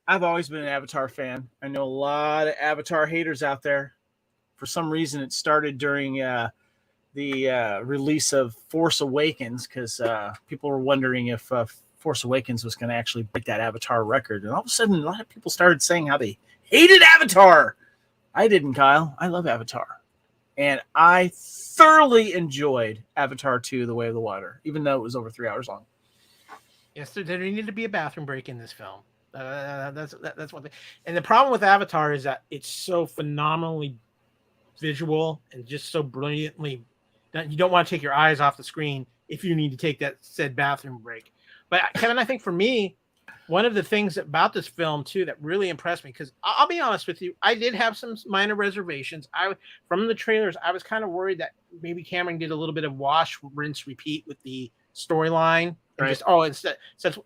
I've always been an Avatar fan. I know a lot of Avatar haters out there. For some reason, it started during the release of Force Awakens because people were wondering if Force Awakens was going to actually break that Avatar record. And all of a sudden, a lot of people started saying how they hated Avatar. I didn't, Kyle. I love Avatar. And I thoroughly enjoyed Avatar 2, The Way of the Water, even though it was over 3 hours long. Yes, there needed to be a bathroom break in this film. That's one thing. And the problem with Avatar is that it's so phenomenally visual and just so brilliantly that you don't want to take your eyes off the screen if you need to take that said bathroom break. But Kevin, I think for me, one of the things about this film too that really impressed me, because I'll be honest with you, I did have some minor reservations. From the trailers, I was kind of worried that maybe Cameron did a little bit of wash, rinse, repeat with the storyline, and Right.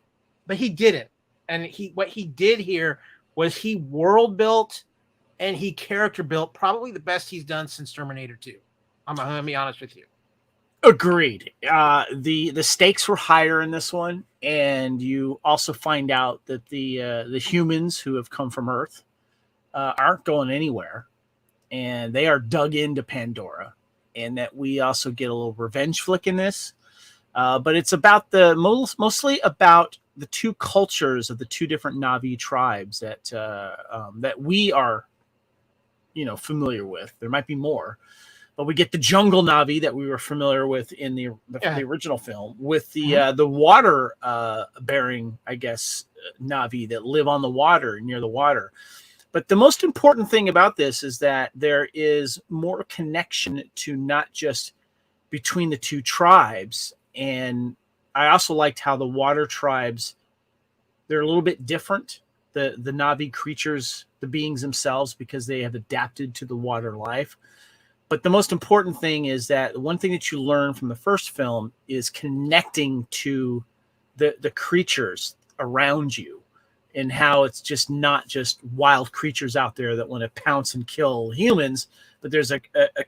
but he didn't. And what he did here was he world built and he character built probably the best he's done since Terminator 2. I'm gonna be honest with you. Agreed. The stakes were higher in this one, and you also find out that the humans who have come from Earth aren't going anywhere, and they are dug into Pandora, and that we also get a little revenge flick in this. But it's about mostly about the two cultures of the two different Na'vi tribes that we are, familiar with. There might be more, but we get the jungle Na'vi that we were familiar with in the original film, with the water bearing, I guess, Na'vi that live on the water, near the water. But the most important thing about this is that there is more connection to not just between the two tribes. And I also liked how the water tribes, they're a little bit different. The Na'vi creatures, the beings themselves, because they have adapted to the water life. But the most important thing is that one thing that you learn from the first film is connecting to the creatures around you, and how it's just not just wild creatures out there that want to pounce and kill humans, but there's a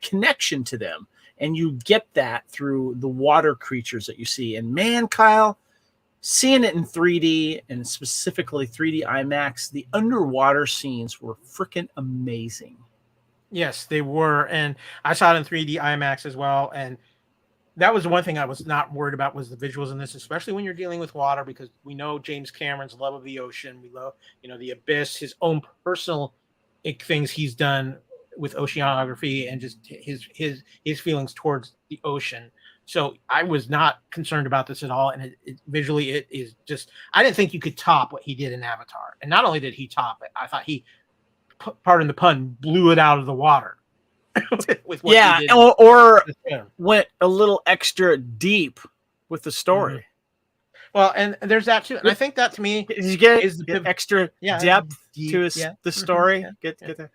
connection to them. And you get that through the water creatures that you see. And man, Kyle, seeing it in 3D, and specifically 3D IMAX, the underwater scenes were freaking amazing. Yes, they were. And I saw it in 3D IMAX as well. And that was the one thing I was not worried about, was the visuals in this, especially when you're dealing with water, because we know James Cameron's love of the ocean. We love, the abyss, his own personal things he's done with oceanography, and just his feelings towards the ocean. So I was not concerned about this at all. And visually, it is just, I didn't think you could top what he did in Avatar. And not only did he top it, I thought he, pardon the pun, blew it out of the water. With what he did or went a little extra deep with the story. Mm-hmm. Well, and there's that too. And I think that, to me, you get extra depth to the story. Mm-hmm. Get that.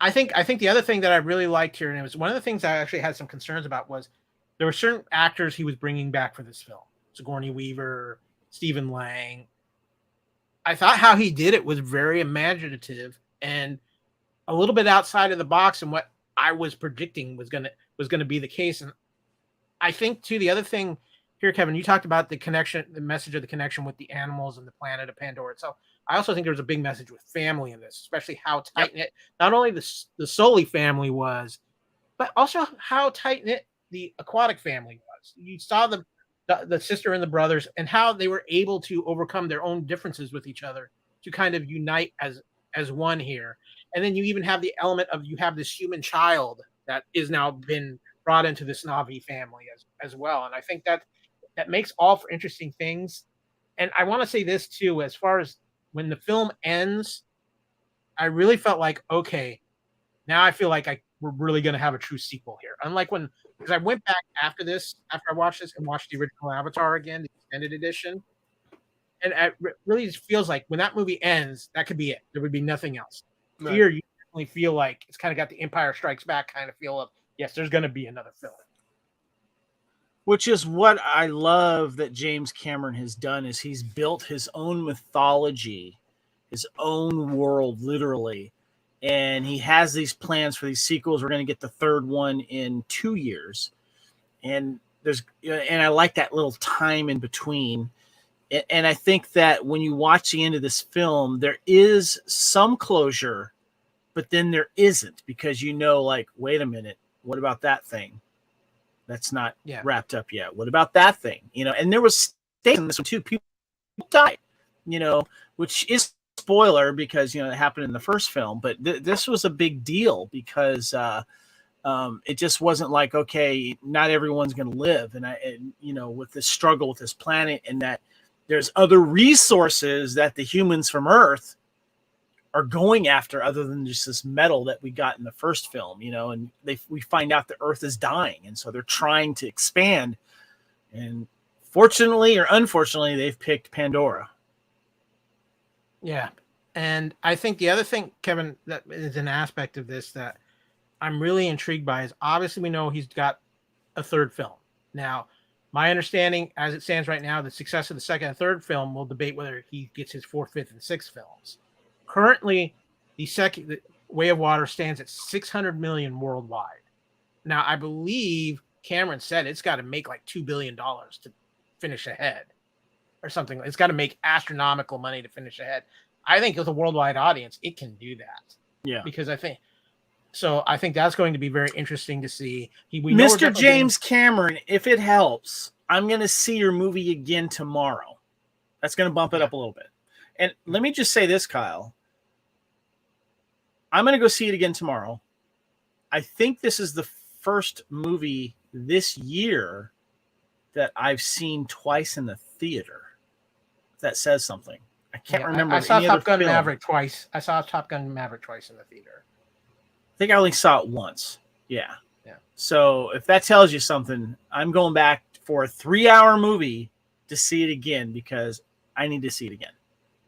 I think the other thing that I really liked here, and it was one of the things I actually had some concerns about, was there were certain actors he was bringing back for this film. Sigourney Weaver, Stephen Lang. I thought how he did it was very imaginative and a little bit outside of the box, and what I was predicting was gonna be the case. And I think too, the other thing here, Kevin, you talked about the connection, the message of the connection with the animals and the planet of Pandora itself. I also think there was a big message with family in this, especially how tight knit not only the Sully family was, but also how tight knit the aquatic family was. You saw the sister and the brothers, and how they were able to overcome their own differences with each other to kind of unite as one here. And then you even have the element of, you have this human child that is now been brought into this Na'vi family as well. And I think that makes all for interesting things. And I want to say this too, as far as when the film ends, I really felt like, okay, now I feel like we're really going to have a true sequel here. Unlike because I went back after I watched this and watched the original Avatar again, the extended edition. And it really just feels like when that movie ends, that could be it. There would be nothing else. Right. Here, you definitely feel like it's kind of got the Empire Strikes Back kind of feel of, yes, there's going to be another film. Which is what I love that James Cameron has done, is he's built his own mythology, his own world, literally. And he has these plans for these sequels. We're going to get the third one in 2 years. And I like that little time in between. And I think that when you watch the end of this film, there is some closure, but then there isn't, because like, wait a minute, what about that thing? That's not wrapped up yet. What about that thing? And there was stakes in this one too. People died, which is spoiler, because it happened in the first film. But this was a big deal, because it just wasn't like, okay, not everyone's going to live, and with this struggle with this planet, and that there's other resources that the humans from Earth are going after other than just this metal that we got in the first film, you know, and we find out the Earth is dying. And so they're trying to expand. And fortunately or unfortunately, they've picked Pandora. Yeah. And I think the other thing, Kevin, that is an aspect of this that I'm really intrigued by is obviously we know he's got a third film. Now, my understanding as it stands right now, the success of the second and third film will debate whether he gets his fourth, fifth, and sixth films. Currently, the Way of Water stands at 600 million worldwide. Now, I believe Cameron said it's got to make like $2 billion to finish ahead or something. It's got to make astronomical money to finish ahead. I think with a worldwide audience, it can do that. Yeah. Because I think that's going to be very interesting to see. Mr. James Cameron, if it helps, I'm going to see your movie again tomorrow. That's going to bump it up a little bit. And let me just say this, Kyle. I'm going to go see it again tomorrow. I think this is the first movie this year that I've seen twice in the theater. If that says something. I can't remember. I saw Top Gun Maverick twice. I saw Top Gun Maverick twice in the theater. I think I only saw it once. Yeah. Yeah. So if that tells you something, I'm going back for a 3-hour movie to see it again because I need to see it again.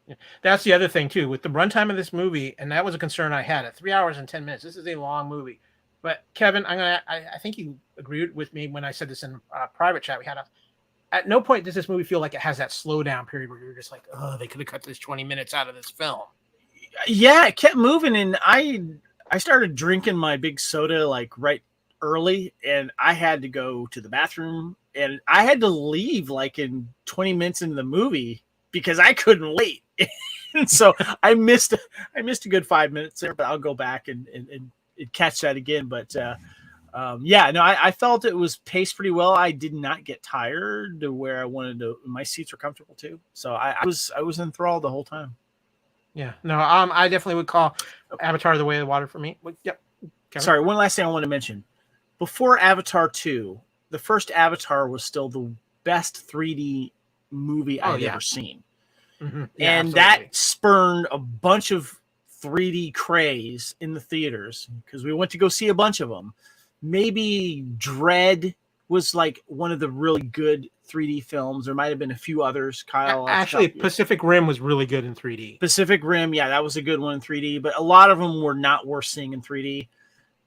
Yeah. That's the other thing too with the runtime of this movie, and that was a concern I had. At 3 hours and 10 minutes, this is a long movie. But Kevin, I think you agreed with me when I said this in a private chat we had. At no point does this movie feel like it has that slowdown period where you're just like, oh, they could have cut this 20 minutes out of this film. Yeah, it kept moving, and I started drinking my big soda like right early, and I had to go to the bathroom, and I had to leave like in 20 minutes into the movie because I couldn't wait. And so I missed a good 5 minutes there, but I'll go back and catch that again. But I felt it was paced pretty well. I did not get tired to where I wanted to. My seats were comfortable too, so I was enthralled the whole time. Yeah, no, I definitely would call Avatar: The Way of the Water for me. Yep. Kevin? Sorry, one last thing I want to mention. Before Avatar 2, the first Avatar was still the best 3D movie I've ever seen. Mm-hmm. Yeah, and absolutely. that spurned a bunch of 3D craze in the theaters because we went to go see a bunch of them. Maybe Dread was like one of the really good 3D films. There might have been a few others, Kyle. Actually, Pacific Rim was really good in 3D. Pacific Rim, yeah, that was a good one in 3D, but a lot of them were not worth seeing in 3D.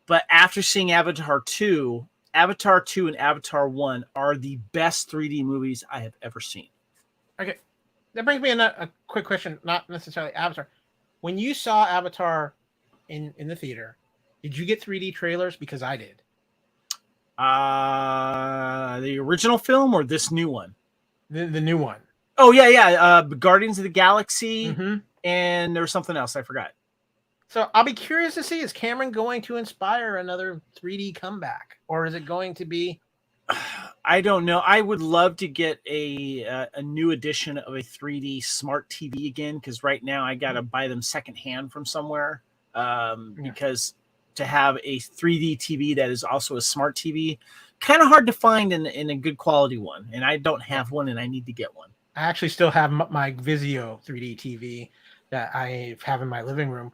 But after seeing Avatar 2 and Avatar 1 are the best 3D movies I have ever seen. Okay. That brings me a quick question, not necessarily Avatar. When you saw Avatar in the theater, did you get 3D trailers? Because I did. The original film or this new one? The new one. Oh, yeah. Guardians of the Galaxy, Mm-hmm. and there was something else. I forgot. So I'll be curious to see, is Cameron going to inspire another 3D comeback? Or is it going to be... I don't know. I would love to get a new edition of a 3D smart TV again, because right now I got to buy them secondhand from somewhere. Because to have a 3D TV that is also a smart TV, kind of hard to find in a good quality one. And I don't have one, and I need to get one. I actually still have my Vizio 3D TV that I have in my living room.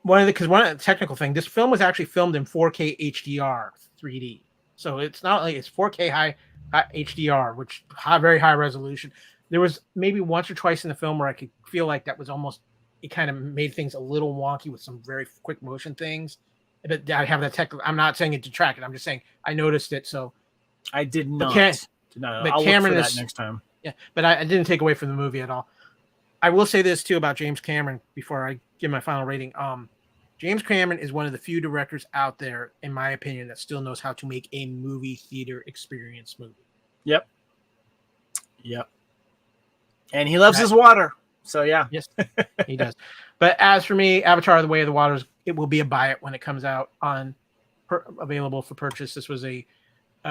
One of the technical thing, this film was actually filmed in 4K HDR 3D. So it's not like it's 4K high HDR, which very high resolution. There was maybe once or twice in the film where I could feel like that was almost, it kind of made things a little wonky with some very quick motion things. But I have that technical. I'm not saying it detracted. I'm just saying I noticed it. So I did not. But I'll Cameron look for that next time. Yeah, but I didn't take away from the movie at all. I will say this too about James Cameron before I give my final rating. James Cameron is one of the few directors out there, in my opinion, that still knows how to make a movie theater experience movie. Yep. And he loves his water. So, yeah. Yes, he does. But as for me, Avatar: The Way of the Water, it will be a buy it when it comes out available for purchase. This was a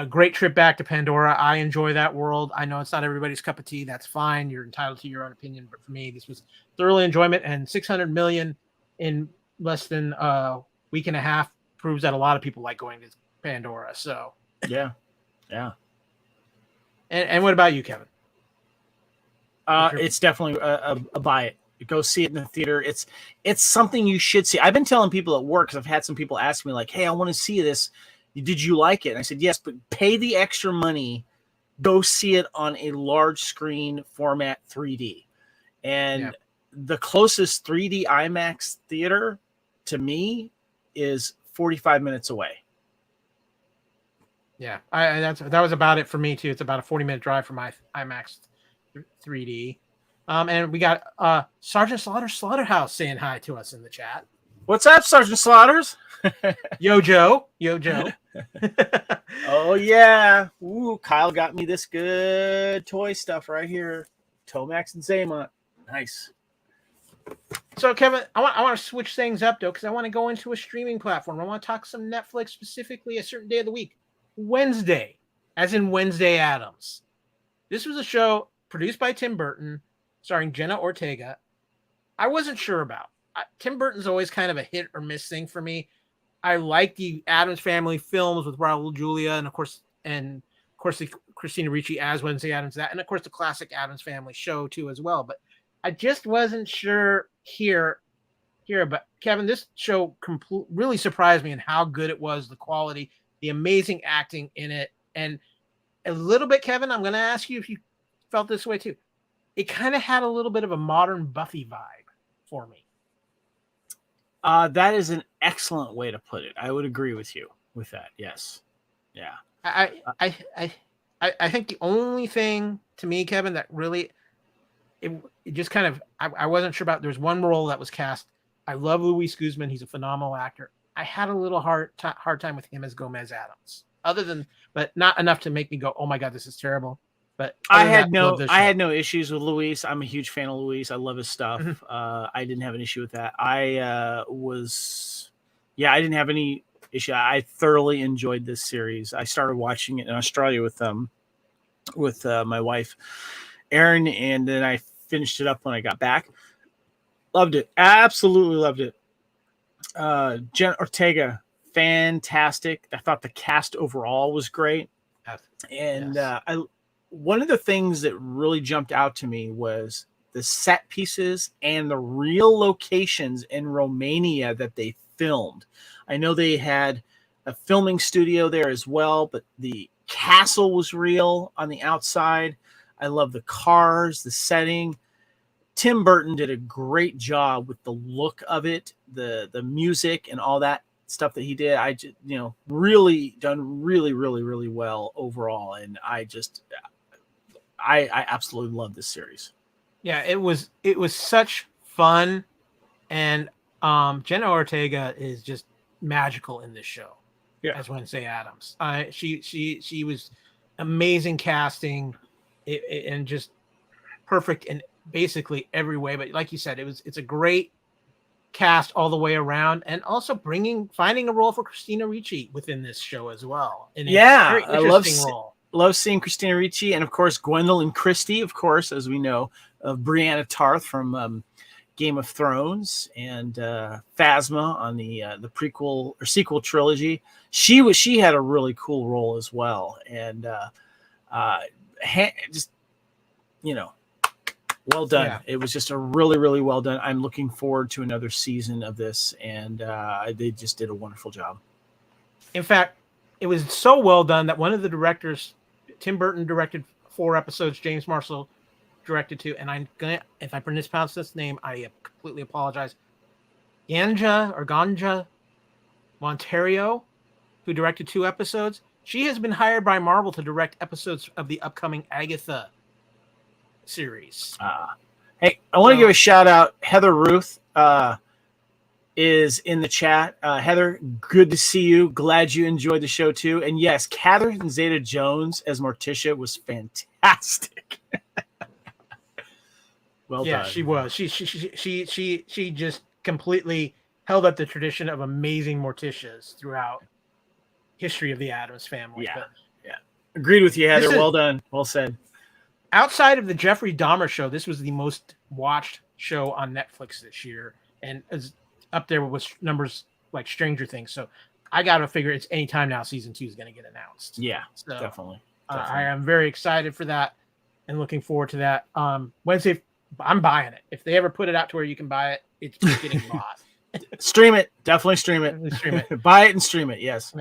great trip back to Pandora. I enjoy that world. I know it's not everybody's cup of tea. That's fine. You're entitled to your own opinion. But for me, this was thoroughly enjoyment. And 600 million in less than a week and a half proves that a lot of people like going to Pandora. So yeah. And what about you, Kevin? It's definitely a buy it. Go see it in the theater. It's something you should see. I've been telling people at work, because I've had some people ask me like, "Hey, I want to see this. Did you like it?" And I said, "Yes, but pay the extra money. Go see it on a large screen format 3D." And the closest 3D IMAX theater to me is 45 minutes away. Yeah, that was about it for me too. It's about a 40-minute drive from my IMAX 3D. And we got Sergeant Slaughterhouse saying hi to us in the chat. What's up, Sergeant Slaughters? Yo, Joe. Oh yeah. Ooh, Kyle got me this good toy stuff right here. Tomax and Zaymont. Nice. So, Kevin, I want to switch things up though, because I want to go into a streaming platform. I want to talk some Netflix, specifically a certain day of the week. Wednesday, as in Wednesday Addams. This was a show produced by Tim Burton, starring Jenna Ortega. I wasn't sure about. Tim Burton's always kind of a hit or miss thing for me. I like the Addams Family films with Raul Julia, and of course the Christina Ricci as Wednesday Addams, and of course the classic Addams Family show too as well. But I just wasn't sure here. But Kevin, this show really surprised me in how good it was, the quality, the amazing acting in it, and a little bit, Kevin, I'm going to ask you if you felt this way too. It kind of had a little bit of a modern Buffy vibe for me. That is an excellent way to put it. I would agree with you with that. Yes. Yeah. I think the only thing to me, Kevin, that really it just kind of I wasn't sure about. There's one role that was cast. I love Luis Guzman. He's a phenomenal actor. I had a little hard time with him as Gomez Addams. But not enough to make me go, "Oh my God, this is terrible." But I had no issues with Luis. I'm a huge fan of Luis. I love his stuff. Mm-hmm. I didn't have an issue with that. I didn't have any issue. I thoroughly enjoyed this series. I started watching it in Australia with my wife, Erin, and then I finished it up when I got back. Loved it. Absolutely loved it. Jen Ortega, fantastic. I thought the cast overall was great. And one of the things that really jumped out to me was the set pieces and the real locations in Romania that they filmed. I know they had a filming studio there as well, but the castle was real on the outside. I love the cars, the setting. Tim Burton did a great job with the look of it, the music and all that stuff that he did. I just, really done really, really, really well overall. And I absolutely love this series. Yeah, it was such fun. And Jenna Ortega is just magical in this show. Yeah. As Wednesday Addams. She was amazing casting and just perfect in basically every way. But like you said, it's a great cast all the way around, and also finding a role for Christina Ricci within this show as well. And very interesting role. Love seeing Christina Ricci, and of course Gwendolyn Christie, of course, as we know, of Brianna Tarth from Game of Thrones, and Phasma on the prequel or sequel trilogy. She had a really cool role as well, and well done. Yeah. It was just a really, really well done. I'm looking forward to another season of this, and they just did a wonderful job. In fact, it was so well done that one of the directors, Tim Burton, directed 4 episodes. James Marshall directed 2, and if I mispronounce this name, I completely apologize. Ganja Monterio, who directed 2 episodes. She has been hired by Marvel to direct episodes of the upcoming Agatha series. Hey, I want to give a shout out. Heather Ruth is in the chat. Heather, good to see you. Glad you enjoyed the show too. And yes, Catherine Zeta-Jones as Morticia was fantastic. Well done. She was. She just completely held up the tradition of amazing Morticias throughout history of the Addams Family. Yeah. Agreed with you, Heather. Well done. Well said. Outside of the Jeffrey Dahmer show, this was the most watched show on Netflix this year, and is up there with numbers like Stranger Things. So I got to figure it's anytime now season 2 is going to get announced. Yeah, so, definitely. I am very excited for that. and looking forward to that. Wednesday, I'm buying it. If they ever put it out to where you can buy it, it's getting bought. Stream it. Definitely stream it. Stream it. Buy it and stream it. Yes.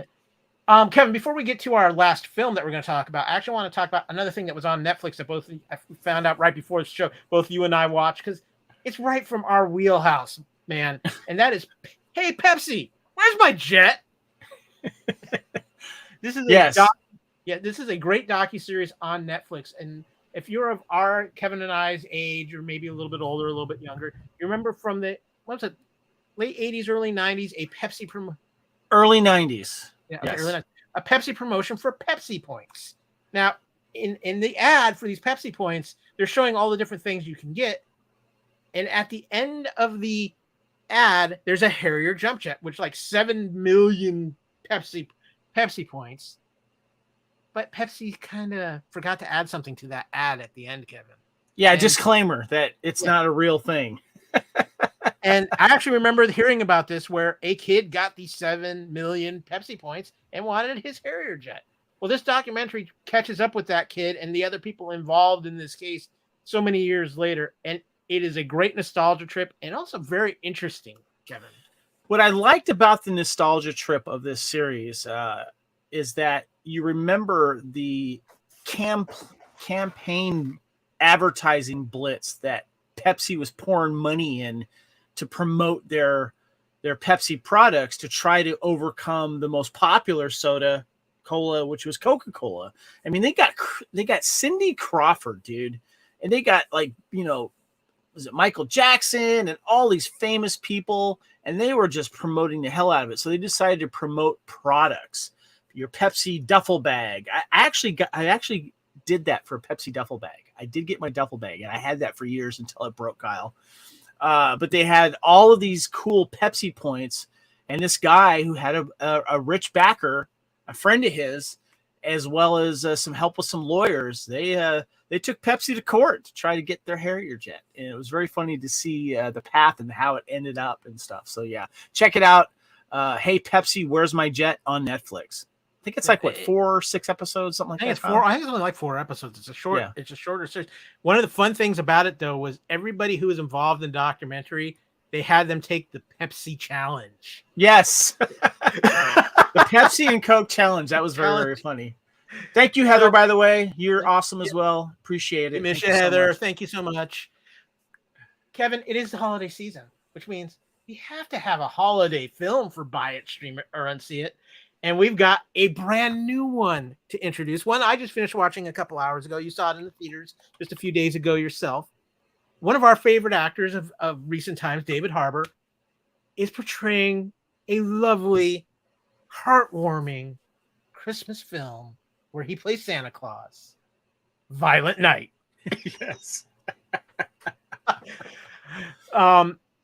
Kevin, before we get to our last film that we're going to talk about, I actually want to talk about another thing that was on Netflix that I found out right before the show. Both you and I watched because it's right from our wheelhouse, man. And that is, hey, Pepsi, where's my jet? This is this is a great docuseries on Netflix. And if you're of our Kevin and I's age, or maybe a little bit older, a little bit younger, you remember from the late 80s, early 90s, a Pepsi early 90s. Yeah, yes. A Pepsi promotion for Pepsi points. Now, in the ad for these Pepsi points, they're showing all the different things you can get. And at the end of the ad, there's a Harrier jump jet, which like 7 million Pepsi points. But Pepsi kind of forgot to add something to that ad at the end, Kevin. Yeah, disclaimer that it's not a real thing. And I actually remember hearing about this where a kid got these 7 million Pepsi points and wanted his Harrier jet. Well, this documentary catches up with that kid and the other people involved in this case so many years later. And it is a great nostalgia trip and also very interesting, Kevin. What I liked about the nostalgia trip of this series is that you remember the campaign advertising blitz that Pepsi was pouring money in to promote their Pepsi products to try to overcome the most popular soda, cola, which was Coca-Cola. I mean, they got Cindy Crawford, dude, and they got was it Michael Jackson and all these famous people, and they were just promoting the hell out of it. So they decided to promote products. Your Pepsi duffel bag. I actually did that for a Pepsi duffel bag. I did get my duffel bag, and I had that for years until it broke, Kyle. But they had all of these cool Pepsi points, and this guy who had a rich backer, a friend of his, as well as some help with some lawyers, they took Pepsi to court to try to get their Harrier jet. And it was very funny to see the path and how it ended up and stuff. So, yeah, check it out. Hey, Pepsi, Where's My Jet on Netflix. I think it's like 4 or 6 episodes, something like that. I think it's only like 4 episodes. It's a shorter series. One of the fun things about it though was everybody who was involved in the documentary, they had them take the Pepsi challenge. Yes. The Pepsi and Coke challenge. That was very, very funny. Thank you, Heather, by the way. You're awesome as well. Appreciate it. Miss you, Heather. Thank you so much. Kevin, it is the holiday season, which means we have to have a holiday film for Buy It, Stream It, or Unsee It. And we've got a brand new one to introduce. One I just finished watching a couple hours ago. You saw it in the theaters just a few days ago yourself. One of our favorite actors of recent times, David Harbour, is portraying a lovely, heartwarming Christmas film where he plays Santa Claus. Violent Night. Yes.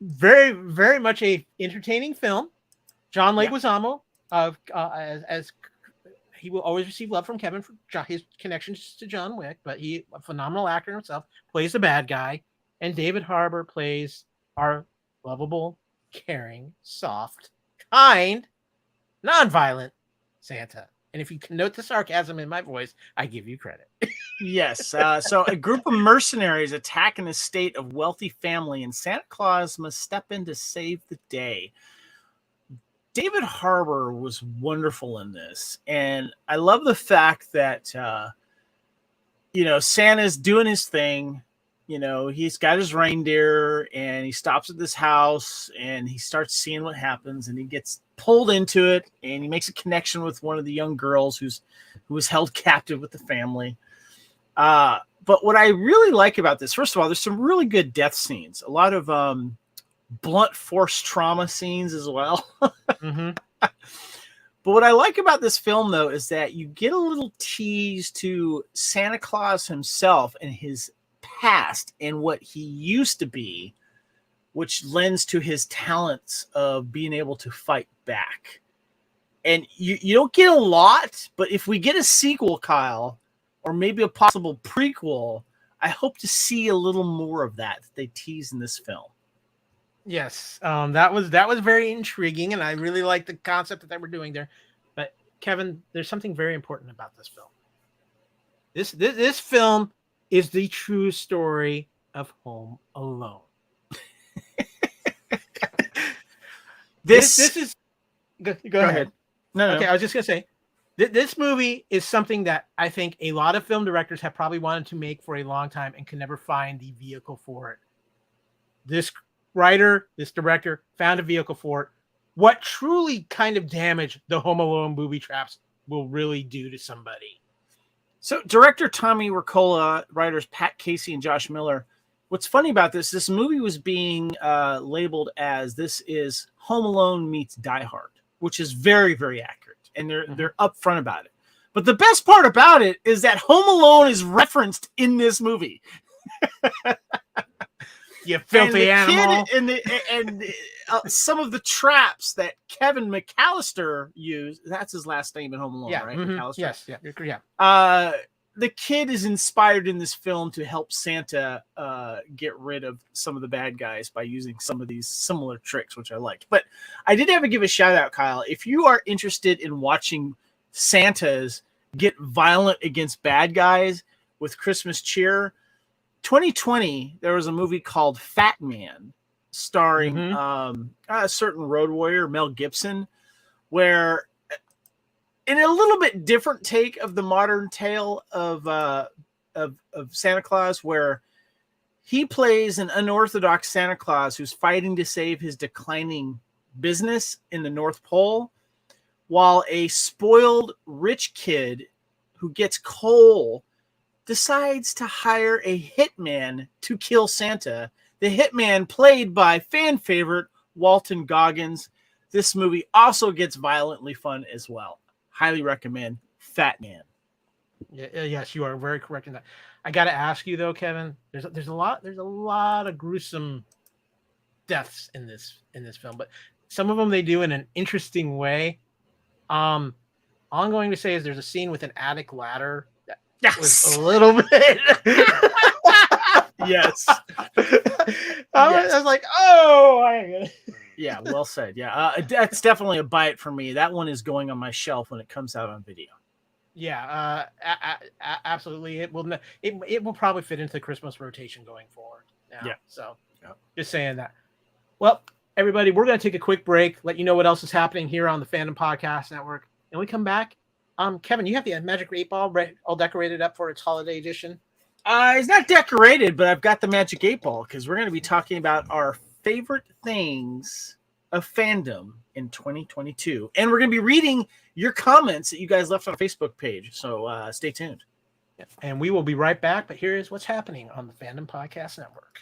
Very, very much a entertaining film. John Leguizamo. As he will always receive love from Kevin for his connections to John Wick, but he a phenomenal actor himself, plays the bad guy, and David Harbour plays our lovable, caring, soft, kind, non-violent Santa. And if you can note the sarcasm in my voice, I give you credit. Yes. So a group of mercenaries attack an estate of wealthy family, and Santa Claus must step in to save the day. David Harbour was wonderful in this, and I love the fact that Santa's doing his thing. He's got his reindeer, and he stops at this house, and he starts seeing what happens, and he gets pulled into it, and he makes a connection with one of the young girls who was held captive with the family. But what I really like about this, first of all, there's some really good death scenes, a lot of blunt force trauma scenes as well. Mm-hmm. But what I like about this film, though, is that you get a little tease to Santa Claus himself and his past and what he used to be, which lends to his talents of being able to fight back. And you don't get a lot, but if we get a sequel, Kyle, or maybe a possible prequel, I hope to see a little more of that they tease in this film. Yes, that was very intriguing, and I really like the concept that they were doing there. But Kevin, there's something very important about this film. This film is the true story of Home Alone. This is go ahead. No. Okay, I was just gonna say this movie is something that I think a lot of film directors have probably wanted to make for a long time and can never find the vehicle for it. This writer, this director found a vehicle for it. What truly kind of damage the Home Alone booby traps will really do to somebody. So director Tommy Wirkola, writers Pat Casey and Josh Miller. What's funny about this movie was being labeled as this is Home Alone meets Die Hard, which is very, very accurate. And they're upfront about it. But the best part about it is that Home Alone is referenced in this movie. You filthy animal. And some of the traps that Kevin McAllister used, that's his last name in Home Alone, right? McAllister? Yes, yeah. The kid is inspired in this film to help Santa get rid of some of the bad guys by using some of these similar tricks, which I liked. But I did have to give a shout out, Kyle. If you are interested in watching Santas get violent against bad guys with Christmas cheer, 2020, there was a movie called Fat Man starring a certain road warrior, Mel Gibson, where in a little bit different take of the modern tale of Santa Claus, where he plays an unorthodox Santa Claus who's fighting to save his declining business in the North Pole, while a spoiled rich kid who gets coal decides to hire a hitman to kill Santa. The hitman played by fan favorite Walton Goggins. This movie also gets violently fun as well. Highly recommend Fat Man. Yes, you are very correct in that. I got to ask you though, Kevin. There's a lot of gruesome deaths in this film, but some of them they do in an interesting way. All I'm going to say is there's a scene with an attic ladder that was a little bit. Yes. I was like, oh. Yeah, well said. Yeah, that's definitely a bite for me. That one is going on my shelf when it comes out on video. Yeah, absolutely. It will probably fit into the Christmas rotation going forward. Now. Yeah. So, just saying that. Well, everybody, we're going to take a quick break. Let you know what else is happening here on the Fandom Podcast Network, and we come back. Kevin, you have the Magic 8 Ball all decorated up for its holiday edition. It's not decorated, but I've got the Magic 8 Ball because we're going to be talking about our favorite things of fandom in 2022. And we're going to be reading your comments that you guys left on our Facebook page. So stay tuned. And we will be right back. But here is what's happening on the Fandom Podcast Network.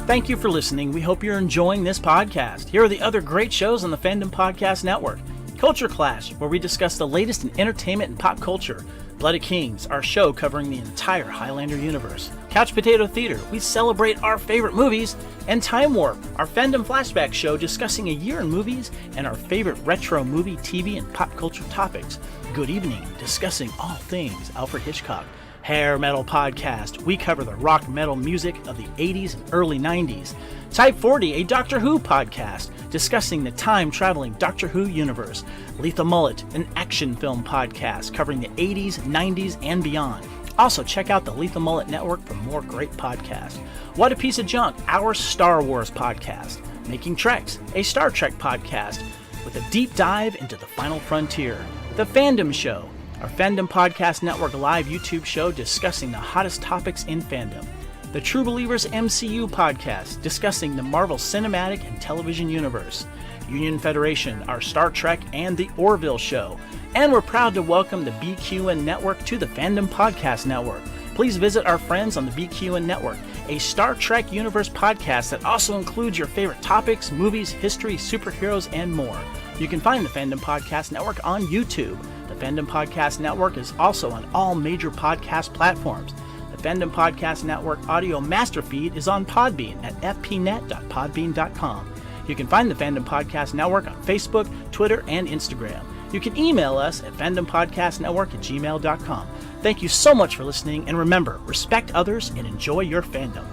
Thank you for listening. We hope you're enjoying this podcast. Here are the other great shows on the Fandom Podcast Network. Culture Clash, where we discuss the latest in entertainment and pop culture. Blood of Kings, our show covering the entire Highlander universe. Couch Potato Theater, we celebrate our favorite movies. And Time Warp, our fandom flashback show discussing a year in movies and our favorite retro movie, TV, and pop culture topics. Good Evening, discussing all things Alfred Hitchcock. Hair Metal Podcast, we cover the rock metal music of the 80s and early 90s. Type 40, a Doctor Who podcast, discussing the time-traveling Doctor Who universe. Letha Mullet, an action film podcast covering the 80s, 90s, and beyond. Also, check out the Letha Mullet Network for more great podcasts. What a Piece of Junk, our Star Wars podcast. Making Treks, a Star Trek podcast with a deep dive into the final frontier. The Fandom Show, our Fandom Podcast Network live YouTube show discussing the hottest topics in fandom. The True Believers MCU podcast, discussing the Marvel Cinematic and Television Universe. Union Federation, our Star Trek and the Orville Show. And we're proud to welcome the BQN Network to the Fandom Podcast Network. Please visit our friends on the BQN Network, a Star Trek Universe podcast that also includes your favorite topics, movies, history, superheroes, and more. You can find the Fandom Podcast Network on YouTube. The Fandom Podcast Network is also on all major podcast platforms. The Fandom Podcast Network audio master feed is on Podbean at fpnet.podbean.com. You can find the Fandom Podcast Network on Facebook, Twitter, and Instagram. You can email us at fandompodcastnetwork@gmail.com. Thank you so much for listening, and remember, respect others and enjoy your fandom.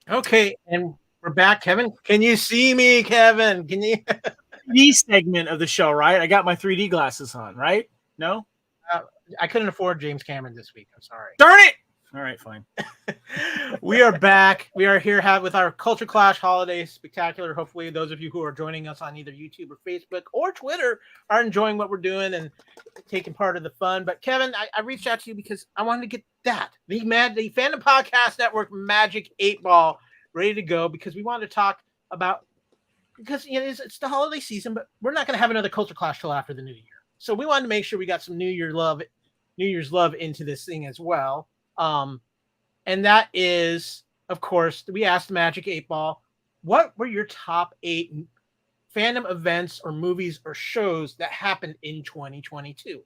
Okay, and we're back, Kevin. Can you see me, Kevin? Can you? 3D segment of the show, right? I got my 3D glasses on, right? No? I couldn't afford James Cameron this week. I'm sorry. Darn it! All right, fine. We are back. We are here with our Culture Clash Holiday Spectacular. Hopefully, those of you who are joining us on either YouTube or Facebook or Twitter are enjoying what we're doing and taking part of the fun. But Kevin, I reached out to you because I wanted to get the Fandom Podcast Network Magic 8 Ball ready to go because we wanted to talk about because it's the holiday season, but we're not going to have another Culture Clash till after the New Year. So we wanted to make sure we got some New Year's love into this thing as well. And that is, of course, we asked Magic 8 Ball, what were your top 8 fandom events or movies or shows that happened in 2022?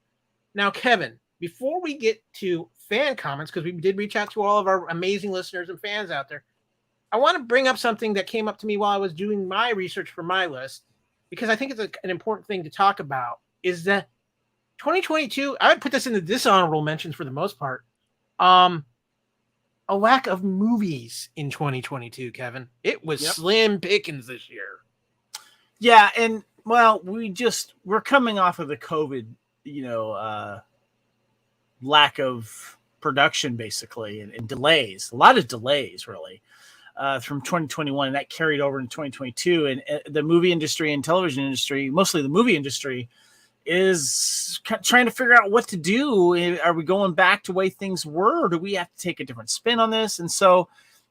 Now, Kevin, before we get to fan comments, because we did reach out to all of our amazing listeners and fans out there, I want to bring up something that came up to me while I was doing my research for my list, because I think it's an important thing to talk about, is that 2022, I would put this in the dishonorable mentions for the most part. A lack of movies in 2022, Kevin. It was slim pickings this year. Yeah, and well, we're coming off of the COVID, lack of production basically and delays. A lot of delays really. From 2021, and that carried over in 2022. And the movie industry and television industry, mostly the movie industry, is trying to figure out what to do. Are we going back to the way things were, or do we have to take a different spin on this? And so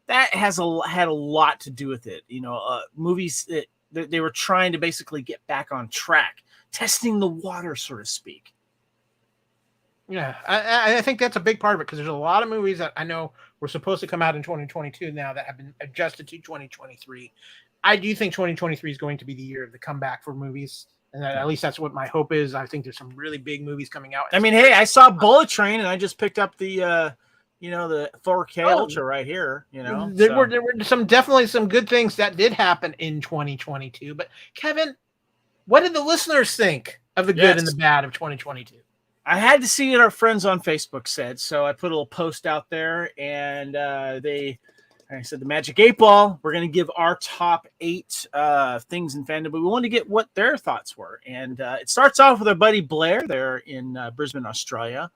that had a lot to do with it. Movies they were trying to basically get back on track, testing the water, so to speak. Yeah, I think that's a big part of it because there's a lot of movies that I know were supposed to come out in 2022 now that have been adjusted to 2023. I do think 2023 is going to be the year of the comeback for movies, and at least that's what my hope is. I think there's some really big movies coming out. I mean, hey, I saw Bullet Train, and I just picked up the the 4K Ultra right here. There were definitely some good things that did happen in 2022. But Kevin, what did the listeners think of the good and the bad of 2022? I had to see what our friends on Facebook said, so I put a little post out there, and I said the Magic 8 Ball. We're going to give our top 8 things in fandom, but we wanted to get what their thoughts were. And it starts off with our buddy Blair there in Brisbane, Australia.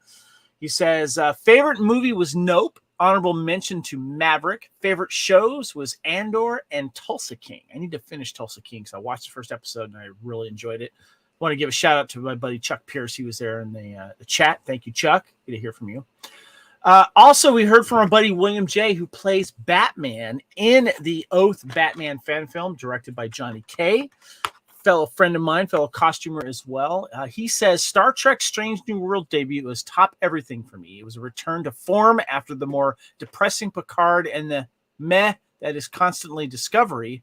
He says, favorite movie was Nope. Honorable mention to Maverick. Favorite shows was Andor and Tulsa King. I need to finish Tulsa King because I watched the first episode and I really enjoyed it. I want to give a shout out to my buddy Chuck Pierce. He was there in the chat. Thank you, Chuck. Good to hear from you. Also, we heard from our buddy William J., who plays Batman in the Oath Batman fan film directed by Johnny K., fellow friend of mine, fellow costumer as well. He says Star Trek Strange New World debut was top everything for me. It was a return to form after the more depressing Picard and the meh that is constantly Discovery.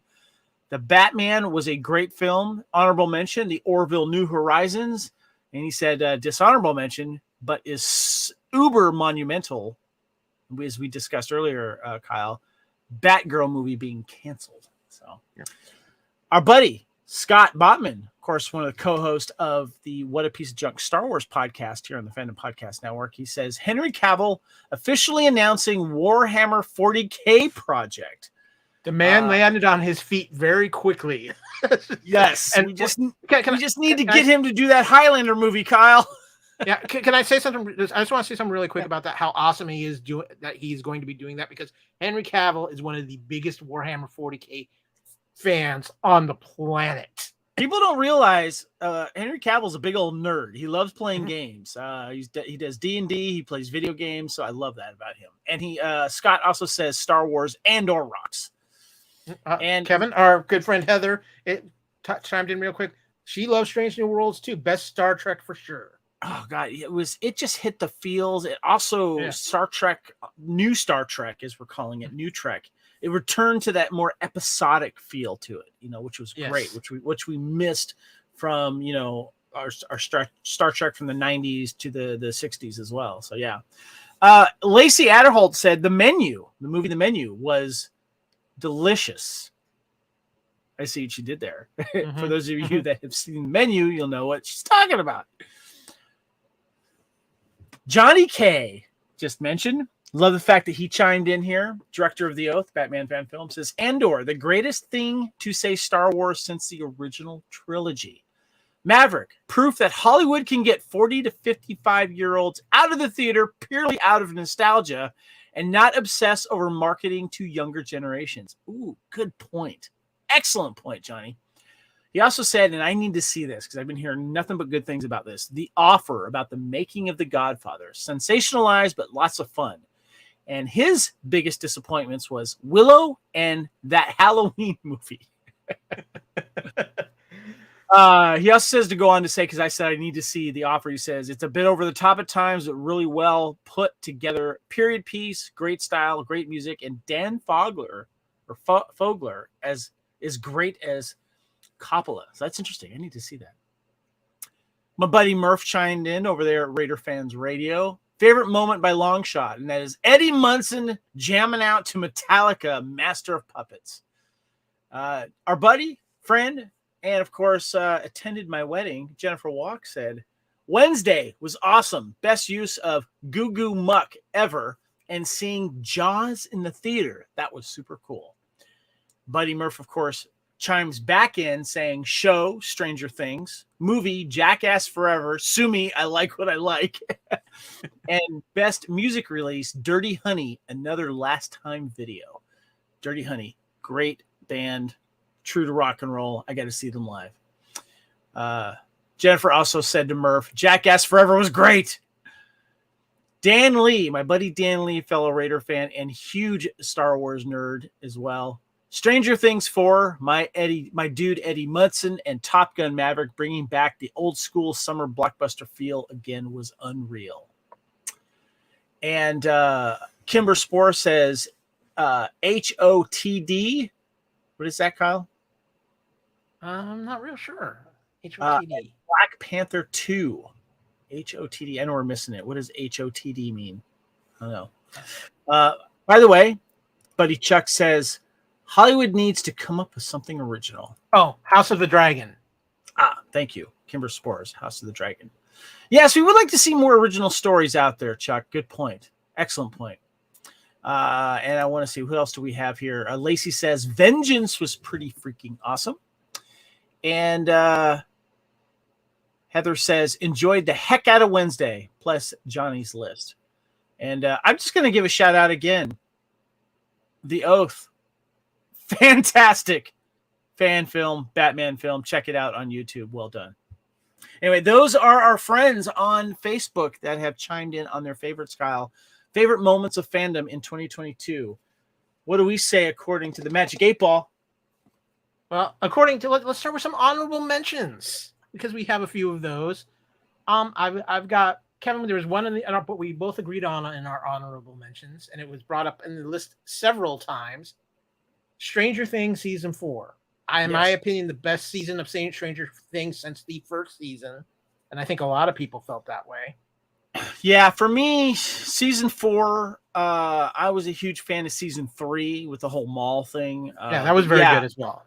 The Batman was a great film. Honorable mention, The Orville New Horizons. And he said dishonorable mention, but is uber monumental, as we discussed earlier, Kyle, Batgirl movie being canceled. So our buddy Scott Botman, of course, one of the co-hosts of the What a Piece of Junk Star Wars podcast here on the Fandom Podcast Network. He says Henry Cavill officially announcing Warhammer 40K project. The man landed on his feet very quickly. Yes, and we just need to get him to do that Highlander movie, Kyle. Yeah, can I say something? I just want to say something really quick about that. How awesome he is doing that. He's going to be doing that because Henry Cavill is one of the biggest Warhammer 40K fans on the planet. People don't realize Henry Cavill's a big old nerd. He loves playing games. He does D&D. He plays video games. So I love that about him. And Scott also says Star Wars and/or rocks. And Kevin, our good friend Heather, chimed in real quick. She loves Strange New Worlds too. Best Star Trek for sure. Oh God, it just hit the feels. It also Star Trek, new Star Trek, as we're calling it, new Trek. It returned to that more episodic feel to it, which was great, which we missed from our Star Trek from the 90s to the 60s as well. So yeah. Lacey Adderholt said the movie The Menu was delicious. I see what you did there. For those of you that have seen The Menu, you'll know what she's talking about. Johnny K just mentioned. Love the fact that he chimed in here. Director of The Oath, Batman fan film, says, Andor, the greatest thing to say Star Wars since the original trilogy. Maverick, proof that Hollywood can get 40 to 55-year-olds out of the theater purely out of nostalgia and not obsess over marketing to younger generations. Ooh, good point. Excellent point, Johnny. He also said, and I need to see this because I've been hearing nothing but good things about this, The Offer about the making of The Godfather. Sensationalized, but lots of fun. And his biggest disappointments was Willow and that Halloween movie. He also says to go on to say, because I said I need to see The Offer, he says, it's a bit over the top at times, but really well put together. Period piece, great style, great music, and Dan Fogler, or Fogler, as great as Coppola. So that's interesting. I need to see that. My buddy Murph chimed in over there at Raider Fans Radio. Favorite moment by long shot, and that is Eddie Munson jamming out to Metallica, Master of Puppets. Our buddy, friend, and of course attended my wedding, Jennifer Walk, said, Wednesday was awesome. Best use of Goo Goo Muck ever, and seeing Jaws in the theater. That was super cool. Buddy Murph, of course, chimes back in saying, show, Stranger Things, movie, Jackass Forever, sue me, I like what I like. And best music release, Dirty Honey, another Last Time video. Dirty Honey, great band, true to rock and roll. I got to see them live. Jennifer also said to Murph, Jackass Forever was great. Dan Lee, my buddy Dan Lee, fellow Raider fan and huge Star Wars nerd as well. Stranger Things 4, my dude Eddie Munson, and Top Gun Maverick bringing back the old school summer blockbuster feel again was unreal. And Kimber Spore says HOTD. What is that, Kyle? I'm not real sure. HOTD. Black Panther 2. HOTD. I know we're missing it. What does HOTD mean? I don't know. By the way, Buddy Chuck says, Hollywood needs to come up with something original. Oh, House of the Dragon. Thank you. Kimber Spores, House of the Dragon. Yes, we would like to see more original stories out there, Chuck. Good point. Excellent point. And I want to see, who else do we have here? Lacey says, Vengeance was pretty freaking awesome. And Heather says, enjoyed the heck out of Wednesday, plus Johnny's list. And I'm just going to give a shout out again. The Oath. Fantastic fan film, Batman film. Check it out on YouTube. Well done. Anyway, those are our friends on Facebook that have chimed in on their favorites, Kyle. Favorite moments of fandom in 2022. What do we say according to the Magic 8 Ball? Well, according to, let's start with some honorable mentions because we have a few of those. I've got, Kevin, there was one in but we both agreed on in our honorable mentions, and it was brought up in the list several times. Stranger Things season 4. In my opinion, the best season of Stranger Things since the first season, and I think a lot of people felt that way. Yeah, for me, season 4, I was a huge fan of season 3 with the whole mall thing. Yeah, that was very good as well.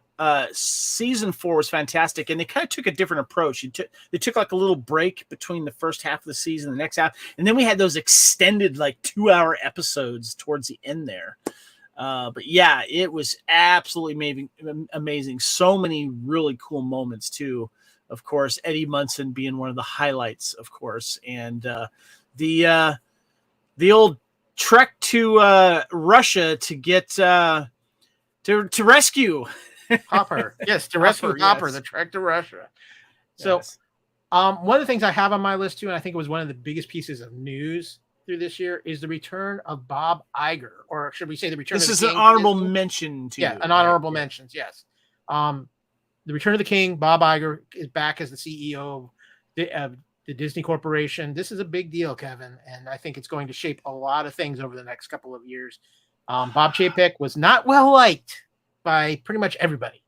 Season 4 was fantastic, and they kind of took a different approach. They took like a little break between the first half of the season and the next half, and then we had those extended like 2-hour episodes towards the end there. But yeah, it was absolutely amazing. So many really cool moments too. Of course, Eddie Munson being one of the highlights, of course, and the old trek to Russia to get to rescue Hopper. Yes, to rescue Hopper. The trek to Russia. So, one of the things I have on my list too, and I think it was one of the biggest pieces of news through this year, is the return of Bob Iger, or should we say the return? This of is the an King honorable mention to you. An honorable mentions. Yes. The Return of the King. Bob Iger is back as the CEO of the Disney Corporation. This is a big deal, Kevin, and I think it's going to shape a lot of things over the next couple of years. Bob Chapek was not well liked by pretty much everybody.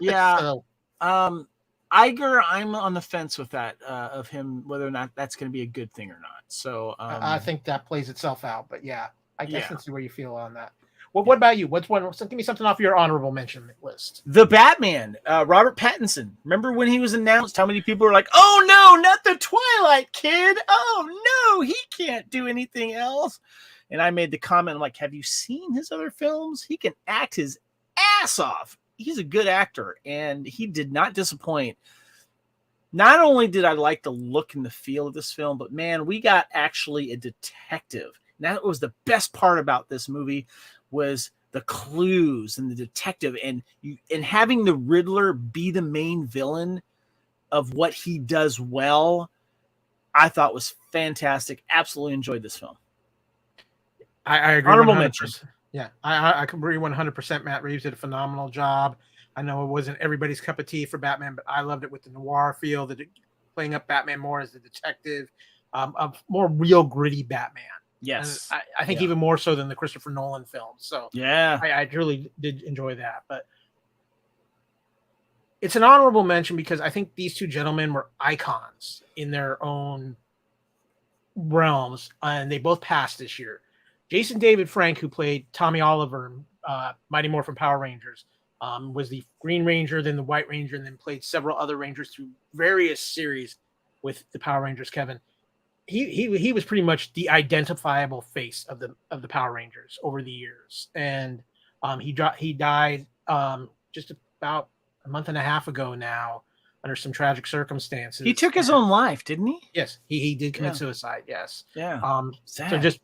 Yeah. So, Iger, I'm on the fence with that, of him, whether or not that's going to be a good thing or not. So I think that plays itself out, but yeah, I guess let's see where you feel on that. What about you? What's one? Give me something off your honorable mention list. The Batman, Robert Pattinson. Remember when he was announced? How many people were like, "Oh no, not the Twilight kid! Oh no, he can't do anything else." And I made the comment, I'm like, "Have you seen his other films? He can act his ass off. He's a good actor," and he did not disappoint. Not only did I like the look and the feel of this film, but man, we got actually a detective. And that was the best part about this movie, was the clues and the detective, and having the Riddler be the main villain of what he does well. I thought was fantastic. Absolutely enjoyed this film. I agree. Honorable 100%. mention. Yeah, I agree 100%. Matt Reeves did a phenomenal job. I know it wasn't everybody's cup of tea for Batman, but I loved it with the noir feel, playing up Batman more as the detective, a more real gritty Batman. Yes. And I think even more so than the Christopher Nolan films. So yeah, I truly did enjoy that. But it's an honorable mention because I think these two gentlemen were icons in their own realms, and they both passed this year. Jason David Frank, who played Tommy Oliver, Mighty Morphin Power Rangers, was the Green Ranger, then the White Ranger, and then played several other Rangers through various series with the Power Rangers. Kevin, he was pretty much the identifiable face of the Power Rangers over the years, and he died just about a month and a half ago now under some tragic circumstances. He took his own life, didn't he? Yes, he did commit suicide. Yes. Yeah. So just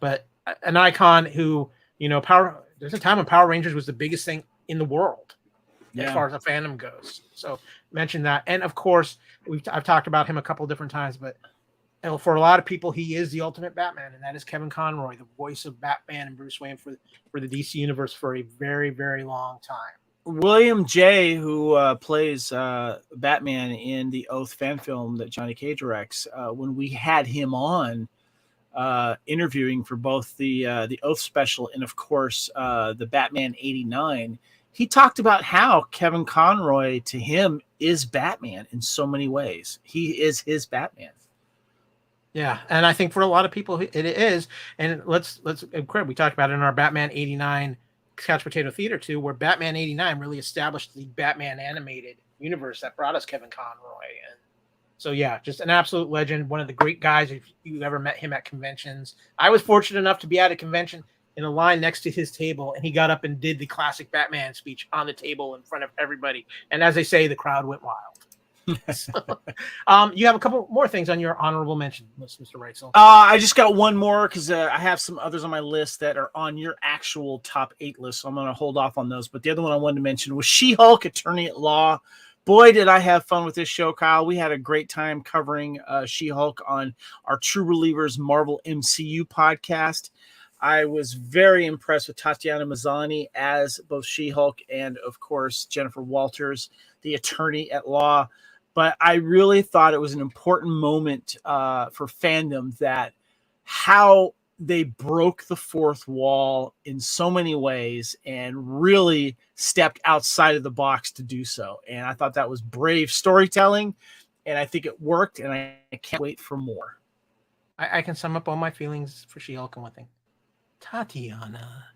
but an icon who, there's a time when Power Rangers was the biggest thing in the world as far as the fandom goes. So mention that. And of course, I've talked about him a couple different times, but for a lot of people, he is the ultimate Batman, and that is Kevin Conroy, the voice of Batman and Bruce Wayne for the DC universe for a very, very long time. William J., who plays Batman in the Oath fan film that Johnny Cage directs, when we had him on interviewing for both the Oath special and, of course, the Batman 89, he talked about how Kevin Conroy, to him, is Batman in so many ways. He is his Batman. Yeah, and I think for a lot of people it is. And let's we talked about it in our Batman 89 Couch Potato Theater too, where Batman 89 really established the Batman animated universe that brought us Kevin Conroy. And so yeah, just an absolute legend, one of the great guys if you ever met him at conventions. I was fortunate enough to be at a convention in a line next to his table, and he got up and did the classic Batman speech on the table in front of everybody. And as they say, the crowd went wild. So, you have a couple more things on your honorable mention list, Mr. Reitzel. I just got one more because I have some others on my list that are on your actual top 8 list, so I'm going to hold off on those. But the other one I wanted to mention was She-Hulk, Attorney at Law. Boy, did I have fun with this show, Kyle. We had a great time covering She-Hulk on our True Believers Marvel MCU podcast. I was very impressed with Tatiana Maslany as both She-Hulk and, of course, Jennifer Walters, the Attorney at Law. But I really thought it was an important moment for fandom, that how they broke the fourth wall in so many ways and really stepped outside of the box to do so. And I thought that was brave storytelling, and I think it worked, and I can't wait for more. I can sum up all my feelings for She-Hulk in one thing. Tatiana.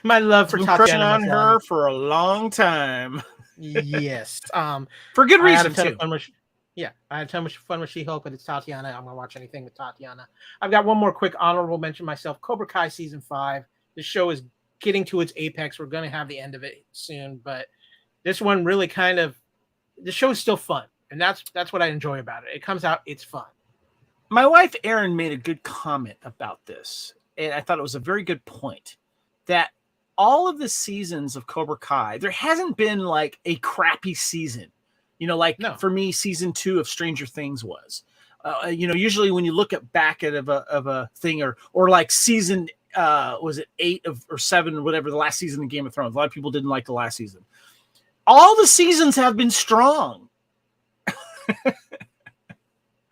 My love for Tatiana on Maslany. her for a long time. Yes. For good reason, I had a ton too. of fun with, I had a ton of fun with She-Hulk, but it's Tatiana. I'm going to watch anything with Tatiana. I've got one more quick honorable mention myself. Cobra Kai Season 5. This show is getting to its apex. We're going to have the end of it soon, but this one really the show is still fun, and that's what I enjoy about it. It comes out, it's fun. My wife, Erin, made a good comment about this, and I thought it was a very good point, that all of the seasons of Cobra Kai, there hasn't been like a crappy season, for me, season 2 of Stranger Things was, usually when you look back at a thing or like season, was it 8 or 7 or whatever, the last season of Game of Thrones, a lot of people didn't like the last season. All the seasons have been strong.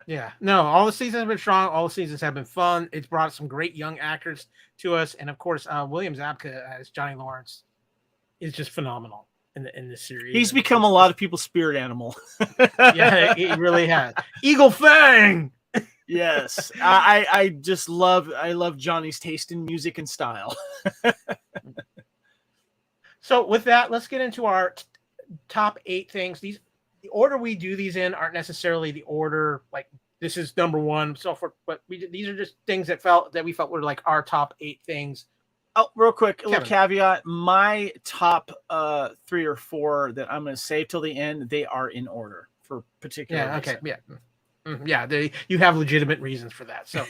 Yeah, no, all the seasons have been strong. All the seasons have been fun. It's brought some great young actors to us. And of course, William Zabka as Johnny Lawrence is just phenomenal in this series. He's become a lot of people's spirit animal. Yeah, he really has. Eagle Fang! Yes, I just love Johnny's taste in music and style. So with that, let's get into our top 8 things. The order we do these in aren't necessarily the order like this is number 1, so forth. But these are just things that we felt were like our top 8 things. Oh, real quick, a Kevin. little caveat. My top 3 or 4 that I'm going to save till the end, they are in order for particular reason. Okay, you have legitimate reasons for that. So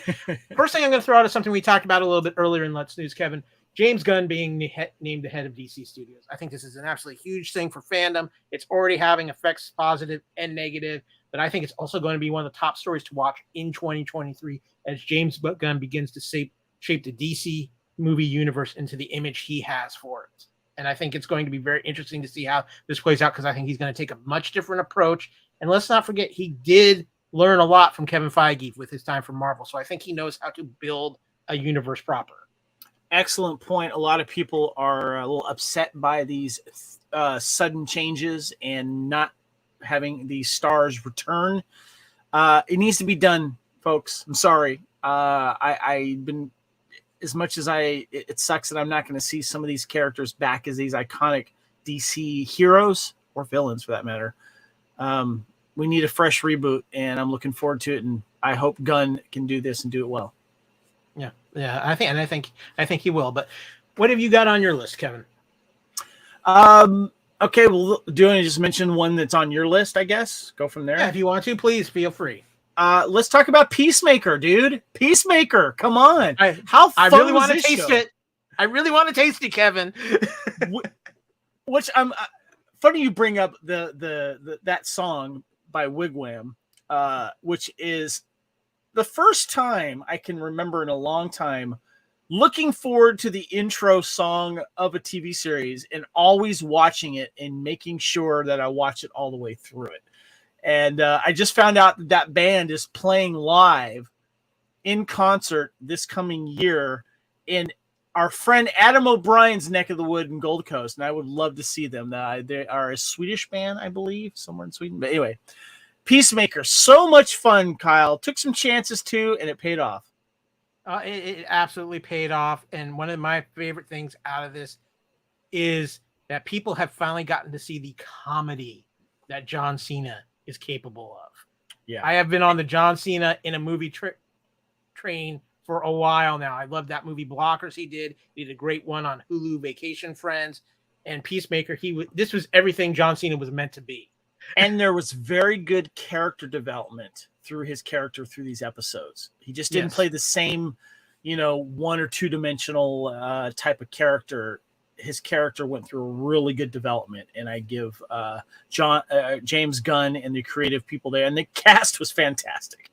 first thing I'm going to throw out is something we talked about a little bit earlier in Let's News, Kevin. James Gunn being named the head of DC Studios. I think this is an absolutely huge thing for fandom. It's already having effects, positive and negative, but I think it's also going to be one of the top stories to watch in 2023 as James Gunn begins to shape the DC movie universe into the image he has for it. And I think it's going to be very interesting to see how this plays out because I think he's going to take a much different approach. And let's not forget, he did learn a lot from Kevin Feige with his time from Marvel. So I think he knows how to build a universe proper. Excellent point. A lot of people are a little upset by these sudden changes and not having these stars return. It needs to be done, folks. I'm sorry. I've been, as much as it sucks that I'm not going to see some of these characters back as these iconic DC heroes or villains for that matter. We need a fresh reboot, and I'm looking forward to it. And I hope Gunn can do this and do it well. Yeah, I think he will. But what have you got on your list, Kevin? Okay, well, do you want to just mention one that's on your list? I guess go from there. Yeah, if you want to, please feel free. Let's talk about Peacemaker, dude. Peacemaker, come on! I really want to taste it. I really want to taste it, Kevin. Which I'm funny you bring up the that song by Wigwam, which is the first time I can remember in a long time looking forward to the intro song of a TV series and always watching it and making sure that I watch it all the way through it. And I just found out that band is playing live in concert this coming year in our friend Adam O'Brien's neck of the wood in Gold Coast. And I would love to see them. They are a Swedish band, I believe, somewhere in Sweden. But anyway, Peacemaker, so much fun, Kyle. Took some chances too, and it paid off. It absolutely paid off. And one of my favorite things out of this is that people have finally gotten to see the comedy that John Cena is capable of. Yeah, I have been on the John Cena in a movie train for a while now. I love that movie Blockers he did. He did a great one on Hulu, Vacation Friends, and Peacemaker. This was everything John Cena was meant to be. And there was very good character development through his character through these episodes. He just didn't play the same, 1 or 2 dimensional type of character. His character went through a really good development, and I give James Gunn and the creative people there, and the cast was fantastic.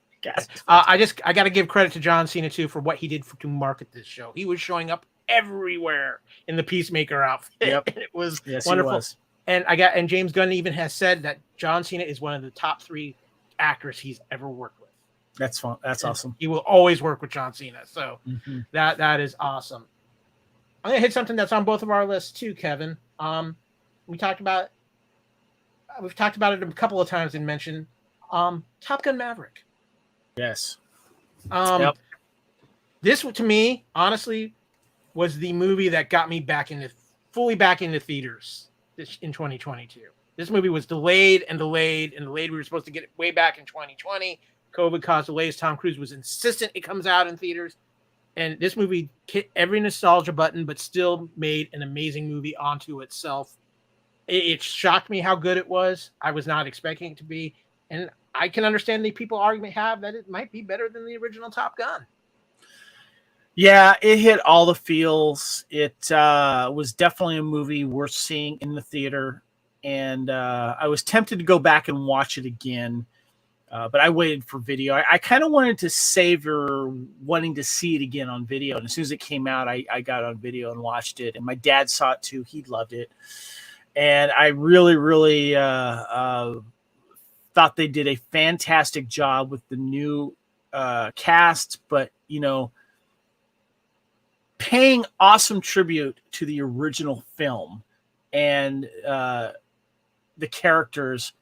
I got to give credit to John Cena too for what he did to market this show. He was showing up everywhere in the Peacemaker outfit. Yep. It was wonderful. And James Gunn even has said that John Cena is one of the top 3 actors he's ever worked with. That's fun. That's awesome. He will always work with John Cena. So that is awesome. I'm gonna hit something that's on both of our lists too, Kevin. We've talked about it a couple of times and mentioned Top Gun Maverick. Yes. This to me, honestly, was the movie that got me fully back into theaters in 2022. This movie was delayed. We were supposed to get it way back in 2020. COVID caused delays. Tom Cruise was insistent it comes out in theaters. And this movie hit every nostalgia button, but still made an amazing movie onto itself. It shocked me how good it was. I was not expecting it to be. And I can understand the people have that it might be better than the original Top Gun. Yeah, it hit all the feels. It was definitely a movie worth seeing in the theater. And I was tempted to go back and watch it again. But I waited for video. I kind of wanted to savor wanting to see it again on video. And as soon as it came out, I got on video and watched it. And my dad saw it too. He loved it. And I really, really thought they did a fantastic job with the new cast. But, paying awesome tribute to the original film and the characters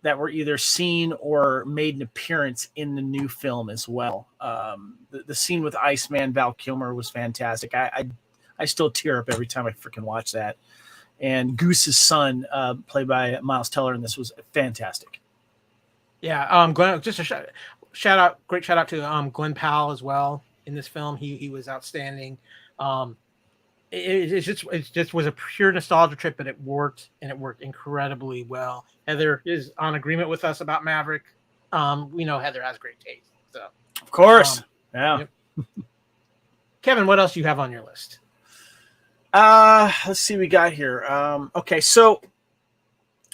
that were either seen or made an appearance in the new film as well. The scene with Iceman Val Kilmer was fantastic. I still tear up every time I freaking watch that. And Goose's son, played by Miles Teller, in this was fantastic. Yeah, Glenn, just a shout out, great shout out to Glenn Powell as well in this film. He was outstanding. It just was a pure nostalgia trip, but it worked, and it worked incredibly well. Heather is on agreement with us about Maverick. We know Heather has great taste, so of course, yeah. Yep. Kevin, what else do you have on your list? Let's see what we got here. Okay, so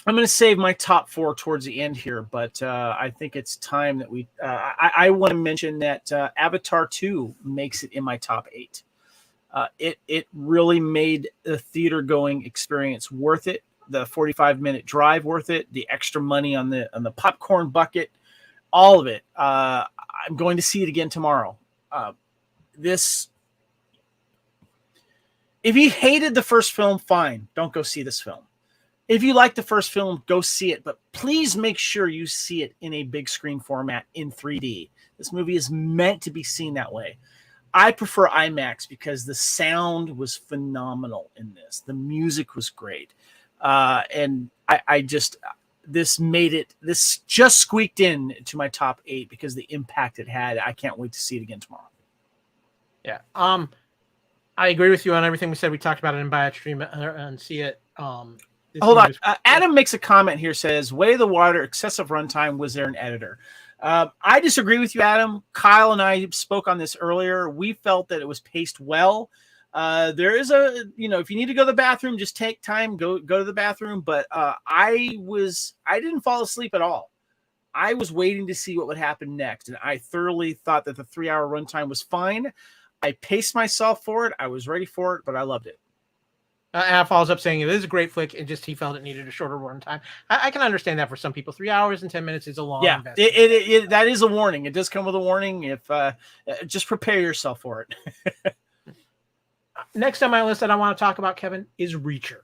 I'm going to save my top 4 towards the end here, but I think it's time that we. I want to mention that Avatar 2 makes it in my top 8. It really made the theater going experience worth it. The 45-minute drive worth it. The extra money on the popcorn bucket, all of it. I'm going to see it again tomorrow. If you hated the first film, fine. Don't go see this film. If you like the first film, go see it. But please make sure you see it in a big screen format in 3D. This movie is meant to be seen that way. I prefer IMAX because the sound was phenomenal in this. The music was great. And this just squeaked in to my top 8 because the impact it had. I can't wait to see it again tomorrow. Yeah. I agree with you on everything we said. We talked about it in Buy It, Stream It, and See It. Hold on. Adam makes a comment here, says, Way of the Water, excessive runtime. Was there an editor? I disagree with you, Adam. Kyle and I spoke on this earlier. We felt that it was paced well. There is if you need to go to the bathroom, just take time, go to the bathroom. But I didn't fall asleep at all. I was waiting to see what would happen next. And I thoroughly thought that the 3-hour runtime was fine. I paced myself for it. I was ready for it, but I loved it. Anna follows up saying it is a great flick, and just he felt it needed a shorter run time. I can understand that for some people. 3 hours and 10 minutes is a long investment. That is a warning. It does come with a warning. If just prepare yourself for it. Next on my list that I want to talk about, Kevin, is Reacher.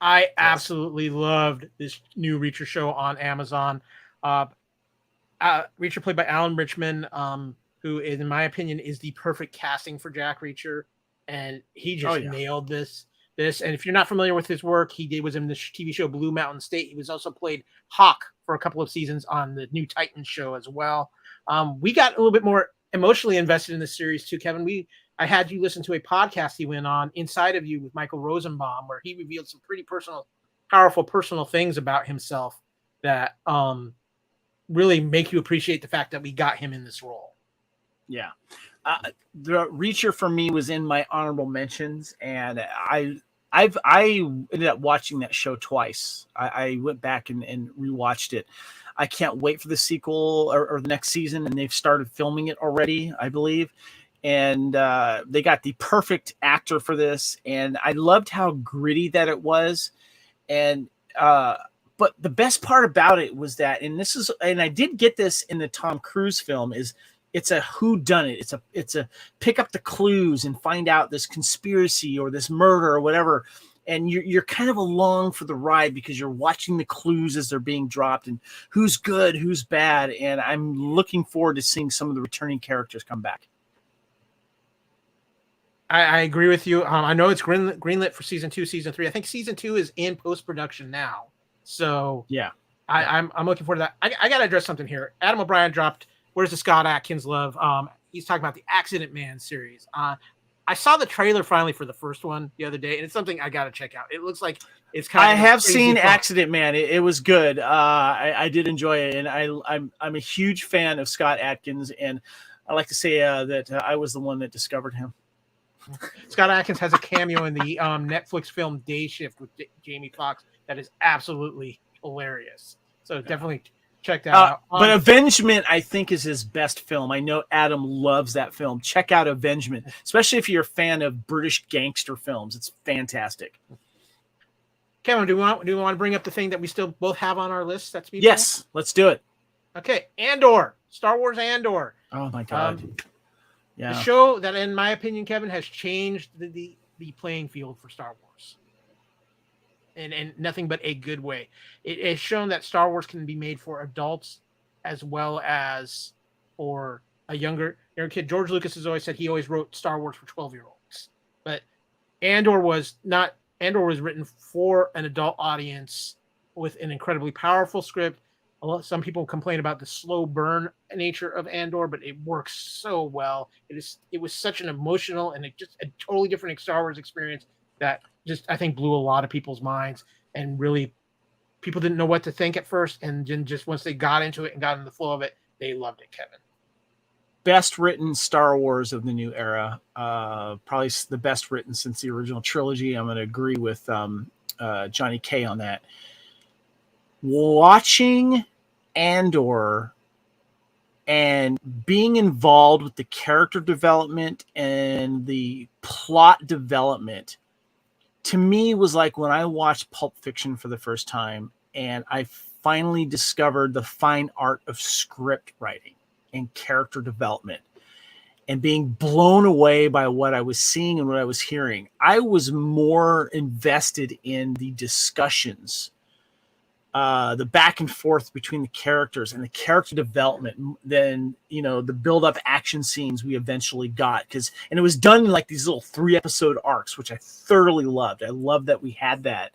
I absolutely loved this new Reacher show on Amazon. Reacher played by Alan Richman, who, in my opinion, is the perfect casting for Jack Reacher, and he just nailed this. And if you're not familiar with his work, was in the TV show Blue Mountain State. He was also played Hawk for a couple of seasons on the new Titans show as well. We got a little bit more emotionally invested in this series too, Kevin. I had you listen to a podcast he went on, Inside of You, with Michael Rosenbaum, where he revealed some pretty powerful personal things about himself that really make you appreciate the fact that we got him in this role. Yeah. The Reacher for me was in my honorable mentions, and I ended up watching that show twice. I went back and rewatched it. I can't wait for the sequel or the next season, and they've started filming it already, I believe. And they got the perfect actor for this, and I loved how gritty that it was. And but the best part about it was that, and I did get this in the Tom Cruise film, is it's a whodunit. It's a pick up the clues and find out this conspiracy or this murder or whatever. And you're kind of along for the ride because you're watching the clues as they're being dropped and who's good, who's bad. And I'm looking forward to seeing some of the returning characters come back. I agree with you. I know it's greenlit for season 2, season 3. I think season 2 is in post-production now. So yeah, I'm looking forward to that. I got to address something here. Adam O'Brien dropped Where's the Scott Adkins Love? He's talking about the Accident Man series. I saw the trailer finally for the first one the other day, and it's something I got to check out. It looks like it's kind of. I have seen fun. Accident Man. It was good. I did enjoy it, and I'm a huge fan of Scott Adkins, and I like to say that I was the one that discovered him. Scott Adkins has a cameo in the Netflix film Day Shift with Jamie Foxx that is absolutely hilarious. So definitely check that out. But Avengement, I think, is his best film. I know Adam loves that film. Check out Avengement, especially if you're a fan of British gangster films. It's fantastic. Kevin, do we want to bring up the thing that we still both have on our list? Yes, let's do it. Okay, Andor, Star Wars Andor. Oh my God. The show that, in my opinion, Kevin, has changed the playing field for Star Wars. and nothing but a good way. It has shown that Star Wars can be made for adults as well as for a younger kid. George Lucas has always said he always wrote Star Wars for 12-year-olds, but Andor was not. Andor was written for an adult audience with an incredibly powerful script. Some people complain about the slow burn nature of Andor, but it works so well. It was such an emotional and just a totally different Star Wars experience that just I think blew a lot of people's minds, and really people didn't know what to think at first, and then just once they got into it and got in the flow of it, they loved it. Kevin. Best written Star Wars of the new era, probably the best written since the original trilogy. I'm going to agree with Johnny K on that. Watching Andor and being involved with the character development and the plot development, to me, was like when I watched Pulp Fiction for the first time and I finally discovered the fine art of script writing and character development, and being blown away by what I was seeing and what I was hearing. I was more invested in the discussions, the back and forth between the characters and the character development than, the build-up action scenes we eventually got. And it was done in like these little 3-episode arcs, which I thoroughly loved. I love that we had that.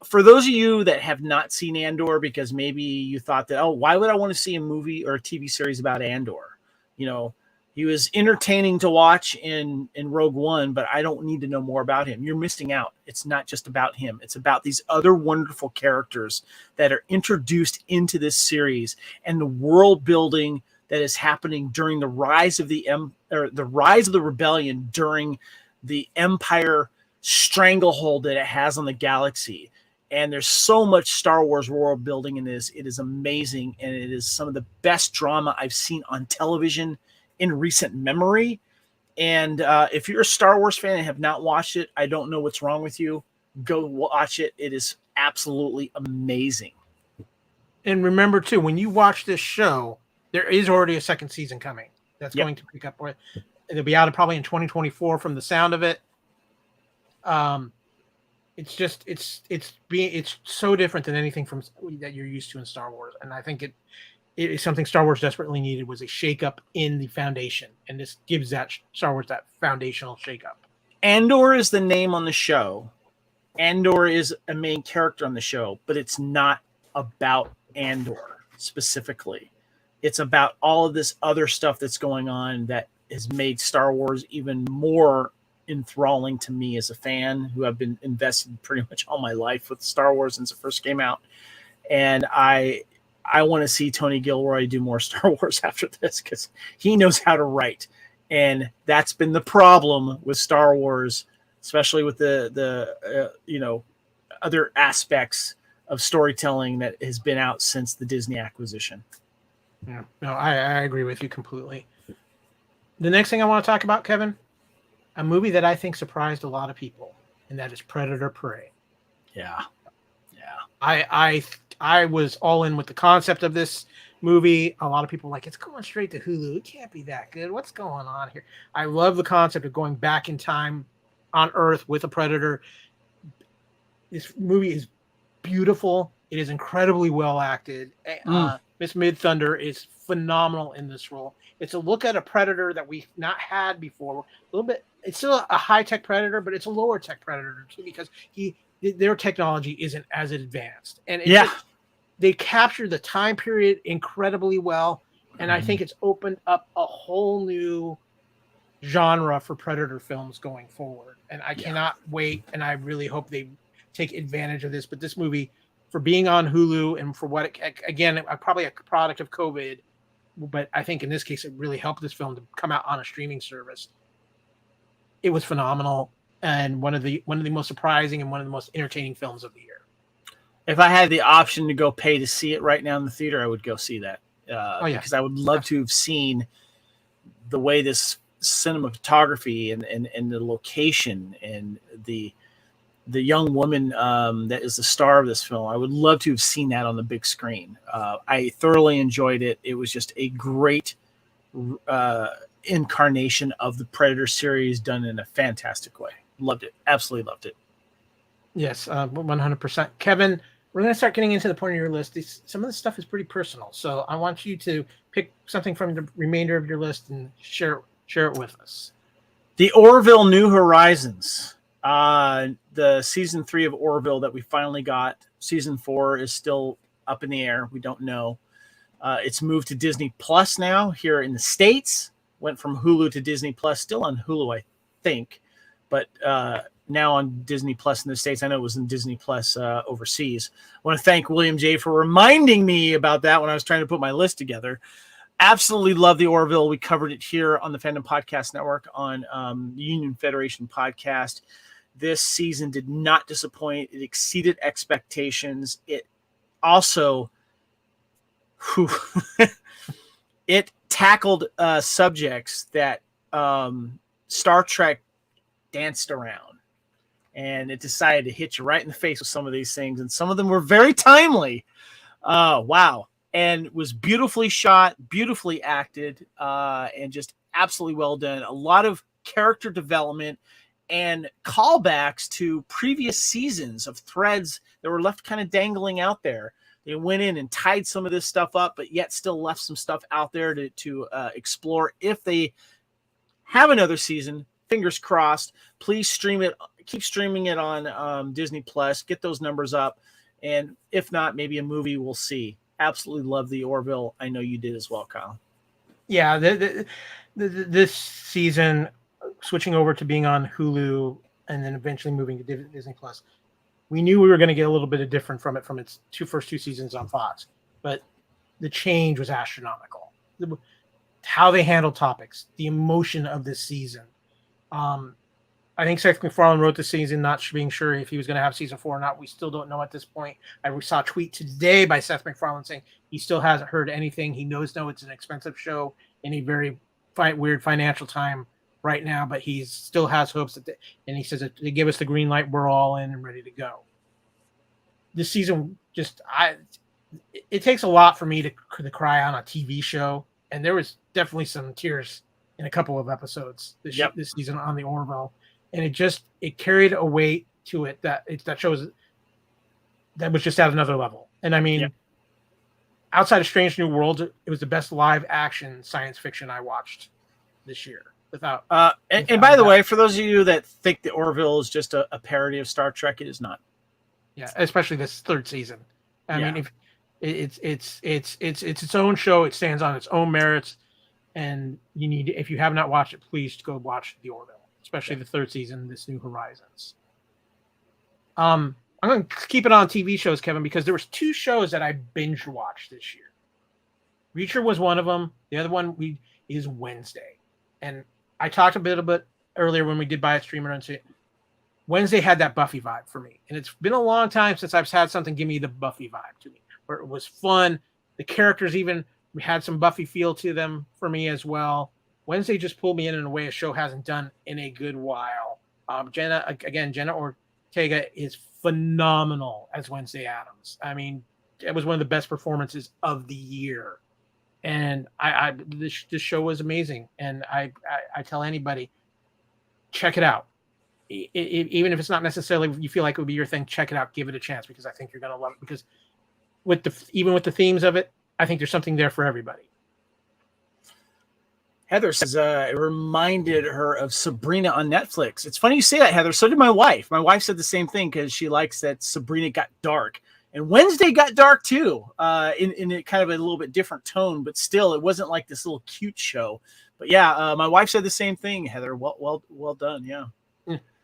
For those of you that have not seen Andor, because maybe you thought that, why would I want to see a movie or a TV series about Andor? He was entertaining to watch in Rogue One, but I don't need to know more about him. You're missing out. It's not just about him. It's about these other wonderful characters that are introduced into this series and the world building that is happening during the rise of the rebellion, during the Empire stranglehold that it has on the galaxy. And there's so much Star Wars world building in this. It is amazing. And it is some of the best drama I've seen on television in recent memory. And if you're a Star Wars fan and have not watched it, I don't know what's wrong with you. Go watch it. It is absolutely amazing. And remember, too, when you watch this show, there is already a second season coming. That's going to pick up. It'll be out probably in 2024 from the sound of it. It's so different than anything that you're used to in Star Wars, and I think it is something Star Wars desperately needed, was a shakeup in the foundation, and this gives that Star Wars that foundational shakeup. Andor is the name on the show. Andor is a main character on the show, but it's not about Andor specifically. It's about all of this other stuff that's going on that has made Star Wars even more enthralling to me as a fan who have been invested pretty much all my life with Star Wars since it first came out. And I want to see Tony Gilroy do more Star Wars after this, because he knows how to write. And that's been the problem with Star Wars, especially with the other aspects of storytelling that has been out since the Disney acquisition. Yeah, no, I agree with you completely. The next thing I want to talk about, Kevin, a movie that I think surprised a lot of people, and that is Predator Prey. Yeah. I was all in with the concept of this movie. A lot of people were like, it's going straight to Hulu. It can't be that good. What's going on here? I love the concept of going back in time on Earth with a predator. This movie is beautiful. It is incredibly well acted. Miss Mid-Thunder is phenomenal in this role. It's a look at a predator that we've not had before. A little bit. It's still a high-tech predator, but it's a lower-tech predator too, because their technology isn't as advanced. And they captured the time period incredibly well, and I think it's opened up a whole new genre for predator films going forward. And I cannot wait, and I really hope they take advantage of this. But this movie, for being on Hulu and for what again, probably a product of COVID, but I think in this case it really helped this film to come out on a streaming service. It was phenomenal, and one of the most surprising and one of the most entertaining films of the year. If I had the option to go pay to see it right now in the theater, I would go see that. Because I would love to have seen the way this cinematography and the location and the young woman that is the star of this film. I would love to have seen that on the big screen. I thoroughly enjoyed it. It was just a great incarnation of the Predator series done in a fantastic way. Loved it. Absolutely loved it. Yes, 100%. Kevin, we're going to start getting into the point of your list. Some of this stuff is pretty personal, so I want you to pick something from the remainder of your list and share it with us. The Orville New Horizons. The season 3 of Orville that we finally got. Season 4 is still up in the air. We don't know. It's moved to Disney Plus now here in the States. Went from Hulu to Disney Plus. Still on Hulu, I think, but now on Disney Plus in the States. I know it was in Disney Plus overseas. I want to thank William J. for reminding me about that when I was trying to put my list together. Absolutely love the Orville. We covered it here on the Fandom Podcast Network on the Union Federation podcast. This season did not disappoint. It exceeded expectations. It also it tackled subjects that Star Trek danced around, and it decided to hit you right in the face with some of these things, and some of them were very timely. Wow. And was beautifully shot, beautifully acted, and just absolutely well done. A lot of character development and callbacks to previous seasons of threads that were left kind of dangling out there. They went in and tied some of this stuff up, but yet still left some stuff out there to explore. If they have another season, fingers crossed, please stream it. Keep streaming it on Disney Plus. Get those numbers up. And if not, maybe a movie, we'll see. Absolutely love the Orville. I know you did as well, Kyle. Yeah, this season, switching over to being on Hulu and then eventually moving to Disney Plus, we knew we were going to get a little bit of different from it from its first two seasons on Fox, but the change was astronomical. How they handled topics, the emotion of this season. I think Seth MacFarlane wrote the season not being sure if he was going to have season 4 or not. We still don't know at this point. I saw a tweet today by Seth MacFarlane saying he still hasn't heard anything. He knows it's an expensive show in a very weird financial time right now, but he still has hopes and he says that they give us the green light, we're all in and ready to go. This season, it takes a lot for me to cry on a TV show, and there was definitely some tears in a couple of episodes this season on the Orville. And it carried a weight to it that shows that was just at another level. And I mean, outside of Strange New Worlds, it was the best live action science fiction I watched this year. And by the way, for those of you that think the Orville is just a parody of Star Trek, it is not. Yeah, especially this third season. I mean, if it's its own show, it stands on its own merits, and if you have not watched it, please go watch the Orville. Especially the third season, this New Horizons. I'm going to keep it on TV shows, Kevin, because there was 2 shows that I binge watched this year. Reacher was one of them. The other one is Wednesday, and I talked a bit earlier when we did buy it, stream it, Unsee. Wednesday had that Buffy vibe for me, and it's been a long time since I've had something give me the Buffy vibe to me, where it was fun. The characters we had some Buffy feel to them for me as well. Wednesday just pulled me in a way a show hasn't done in a good while. Jenna Ortega is phenomenal as Wednesday Addams. I mean, it was one of the best performances of the year. And this show was amazing. And I tell anybody, check it out. Even if it's not necessarily you feel like it would be your thing, check it out. Give it a chance, because I think you're going to love it. Because even with the themes of it, I think there's something there for everybody. Heather says it reminded her of Sabrina on Netflix. It's funny you say that, Heather. So did my wife. My wife said the same thing because she likes that Sabrina got dark. And Wednesday got dark too, in a kind of a little bit different tone, but still, it wasn't like this little cute show. But yeah, my wife said the same thing, Heather. Well done, yeah.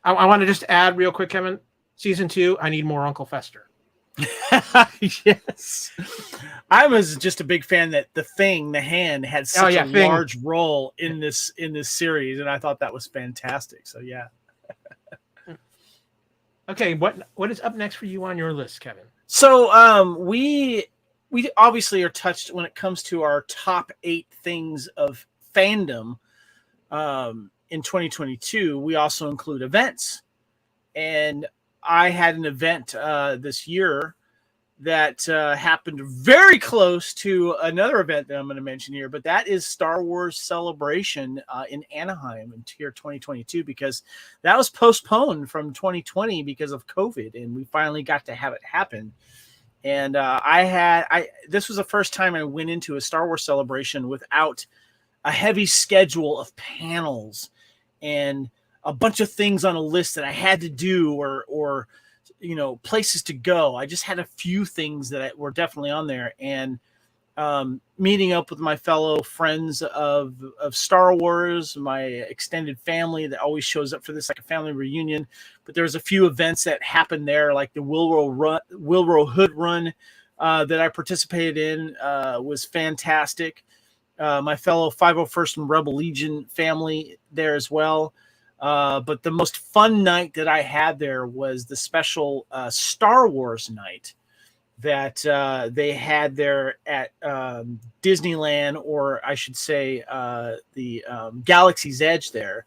I want to just add real quick, Kevin. Season 2, I need more Uncle Fester. Yes, I was just a big fan that the Hand had such a large role in this series, and I thought that was fantastic. So yeah. Okay, what is up next for you on your list, Kevin? So we obviously are touched when it comes to our top 8 things of fandom in 2022. We also include events, and I had an event this year that happened very close to another event that I'm going to mention here, but that is Star Wars Celebration in Anaheim in year 2022, because that was postponed from 2020 because of COVID, and we finally got to have it happen. And this was the first time I went into a Star Wars Celebration without a heavy schedule of panels and a bunch of things on a list that I had to do or places to go. I just had a few things that were definitely on there, and meeting up with my fellow friends of Star Wars, my extended family that always shows up for this, like a family reunion. But there's a few events that happened there, like the Wilrow Hood Run that I participated in was fantastic. My fellow 501st and Rebel Legion family there as well. But the most fun night that I had there was the special Star Wars night that they had there at Disneyland, or I should say the Galaxy's Edge there.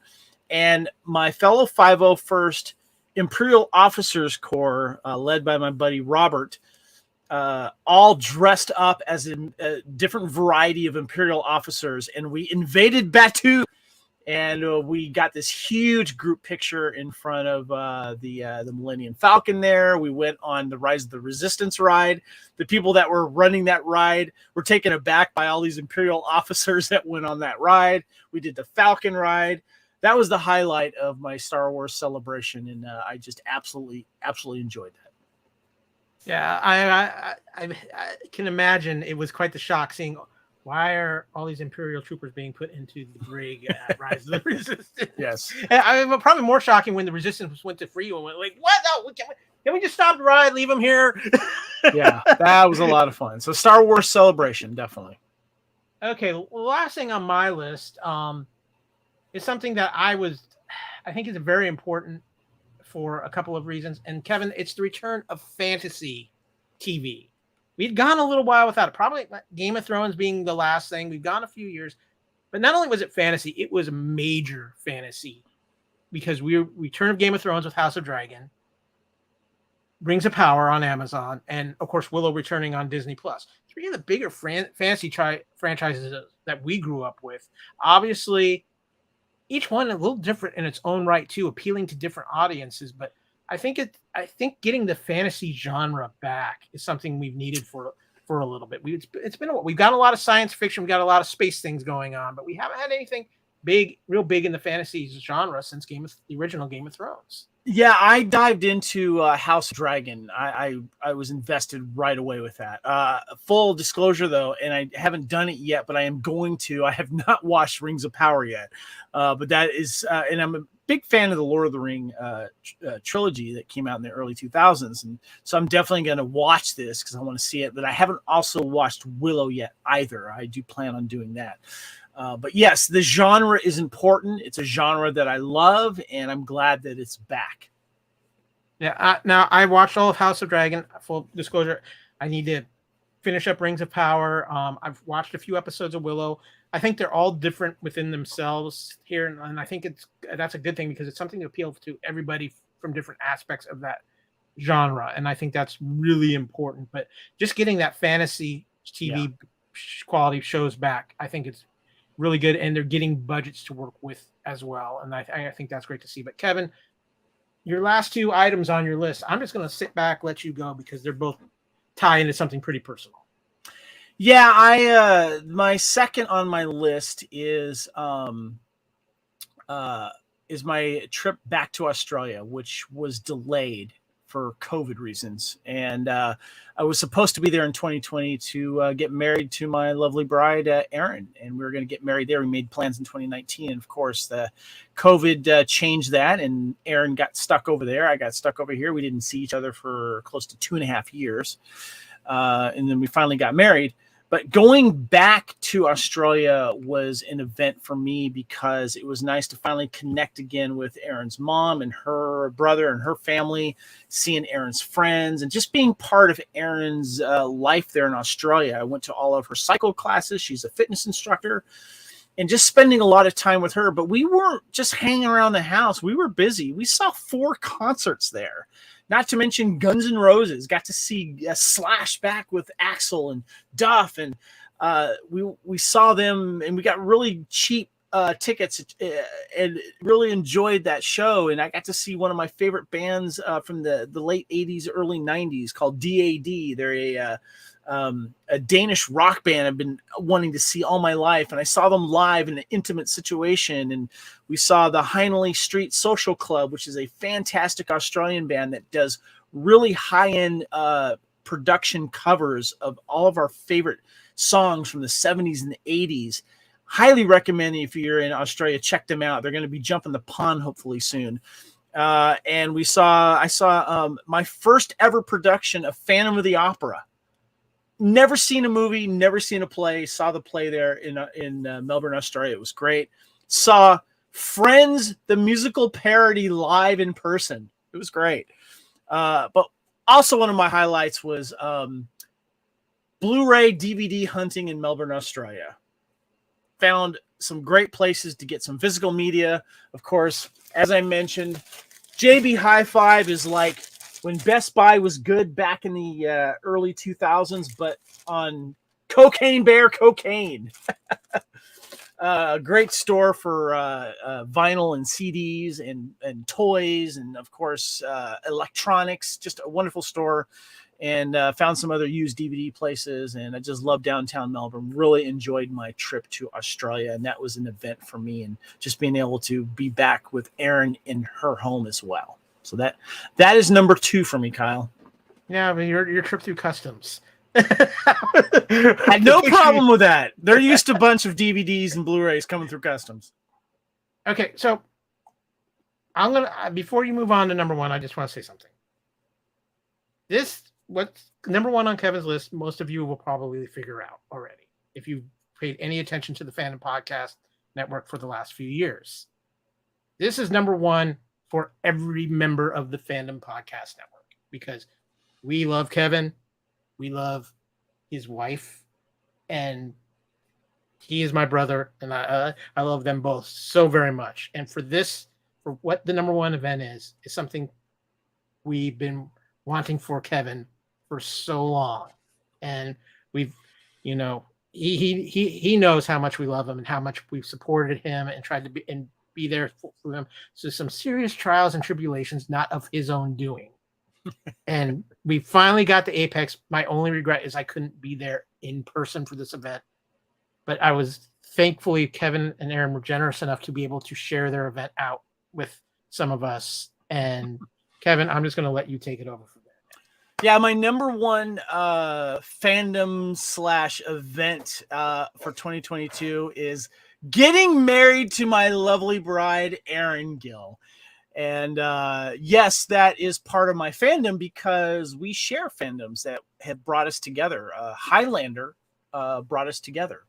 And my fellow 501st Imperial Officers Corps, led by my buddy Robert, all dressed up as a different variety of Imperial officers, and we invaded Batuu. And we got this huge group picture in front of the Millennium Falcon there. We went on the Rise of the Resistance ride. The people that were running that ride were taken aback by all these Imperial officers that went on that ride. We did the Falcon ride. That was the highlight of my Star Wars Celebration, and I just absolutely enjoyed that. Yeah, I can imagine it was quite the shock seeing why are all these Imperial troopers being put into the brig at Rise of the Resistance? Yes. And probably more shocking when the Resistance went to free and went like, what? No, can we just stop the ride, leave them here? Yeah, that was a lot of fun. So Star Wars Celebration, definitely. Okay, the last thing on my list is something that I think is very important for a couple of reasons. And Kevin, it's the return of fantasy TV. We'd gone a little while without it. Probably Game of Thrones being the last thing. We've gone a few years. But not only was it fantasy, it was major fantasy. Because we return of Game of Thrones with House of Dragon, Rings of Power on Amazon, and, of course, Willow returning on Disney+. Three of the bigger fantasy franchises that we grew up with. Obviously, each one a little different in its own right, too, appealing to different audiences. But I think getting the fantasy genre back is something we've needed for a little bit. It's been we've got a lot of science fiction, we've got a lot of space things going on, but we haven't had anything real big in the fantasy genre since the original Game of Thrones. Yeah, I dived into House of Dragon. I was invested right away with that. Full disclosure, though, and I haven't done it yet, but I am going to. I have not watched Rings of Power yet, but that is, and I'm a big fan of the Lord of the Ring trilogy that came out in the early 2000s, and so I'm definitely going to watch this because I want to see it. But I haven't also watched Willow yet either. I do plan on doing that. But yes, the genre is important. It's a genre that I love, and I'm glad that it's back. Yeah. Now, I watched all of House of Dragon. Full disclosure, I need to finish up Rings of Power. I've watched a few episodes of Willow. I think they're all different within themselves here, and I think that's a good thing because it's something to appeal to everybody from different aspects of that genre, and I think that's really important. But just getting that fantasy TV quality shows back, I think it's really good, and they're getting budgets to work with as well, and I think that's great to see. But Kevin, your last two items on your list, I'm just going to sit back, let you go, because they're both tie into something pretty personal. Yeah, my second on my list is my trip back to Australia, which was delayed for COVID reasons. And I was supposed to be there in 2020 to get married to my lovely bride, Erin, and we were going to get married there. We made plans in 2019. And of course, the COVID changed that, and Erin got stuck over there. I got stuck over here. We didn't see each other for close to 2.5 years. And then we finally got married. But going back to Australia was an event for me because it was nice to finally connect again with Erin's mom and her brother and her family, seeing Erin's friends, and just being part of Erin's life there in Australia. I went to all of her cycle classes. She's a fitness instructor, and just spending a lot of time with her. But we weren't just hanging around the house. We were busy. We saw 4 concerts there. Not to mention Guns N' Roses. Got to see Slash back with Axl and Duff, and we saw them, and we got really cheap tickets, and really enjoyed that show. And I got to see one of my favorite bands from the late 80s, early 90s called DAD. They're a Danish rock band I've been wanting to see all my life, and I saw them live in an intimate situation. And we saw the Heinley Street Social Club, which is a fantastic Australian band that does really high-end production covers of all of our favorite songs from the 70s and the 80s. Highly recommend, if you're in Australia, check them out. They're going to be jumping the pond hopefully soon. And I saw my first ever production of Phantom of the Opera. Never seen a movie, never seen a play. Saw the play there in Melbourne, Australia. It was great. Saw Friends, the musical parody, live in person. It was great. But also one of my highlights was Blu-ray DVD hunting in Melbourne, Australia. Found some great places to get some physical media. Of course, as I mentioned, JB Hi-Fi is like when Best Buy was good back in the early 2000s, but on Cocaine Bear cocaine. A great store for vinyl and CDs and toys, and of course electronics. Just a wonderful store. And found some other used DVD places, and I just love downtown Melbourne. Really enjoyed my trip to Australia, and that was an event for me, and just being able to be back with Erin in her home as well. So that is number 2 for me, Kyle. Yeah, I mean, your trip through customs. Had no problem with that. They're used to a bunch of DVDs and Blu-rays coming through customs. Okay, so I'm gonna before you move on to number 1, I just want to say something. What's number 1 on Kevin's list, most of you will probably figure out already if you've paid any attention to the Fandom Podcast Network for the last few years. This is number 1 for every member of the Fandom Podcast Network because we love Kevin, we love his wife, and he is my brother, and I love them both so very much. And for what the number 1 event is something we've been wanting for Kevin for so long, and we've, he knows how much we love him and how much we've supported him and tried to be there for him. So some serious trials and tribulations, not of his own doing. And we finally got to Apex. My only regret is I couldn't be there in person for this event, but I was thankfully Kevin and Erin were generous enough to be able to share their event out with some of us. And Kevin, I'm just going to let you take it over from there. Yeah, my number 1 fandom / event for 2022 is getting married to my lovely bride, Erin Gill. And yes, that is part of my fandom because we share fandoms that have brought us together. Highlander brought us together.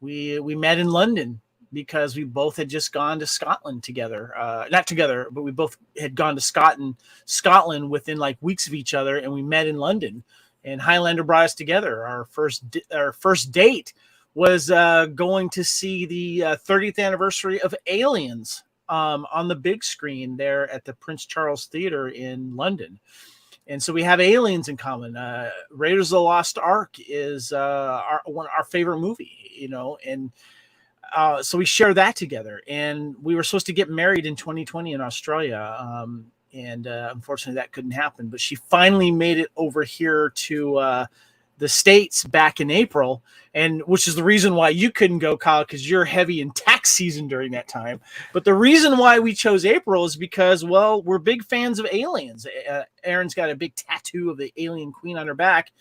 We met in London because we both had just gone to Scotland together. Not together, but we both had gone to Scotland within like weeks of each other, and we met in London. And Highlander brought us together. Our first date was going to see the 30th anniversary of Aliens on the big screen there at the Prince Charles Theatre in London. And so we have Aliens in common. Raiders of the Lost Ark is our favorite movie, and so we share that together. And we were supposed to get married in 2020 in Australia, and unfortunately that couldn't happen. But she finally made it over here to the States back in April, and which is the reason why you couldn't go, Kyle, because you're heavy in tax season during that time. But the reason why we chose April is because, well, we're big fans of Aliens. Erin's got a big tattoo of the Alien Queen on her back,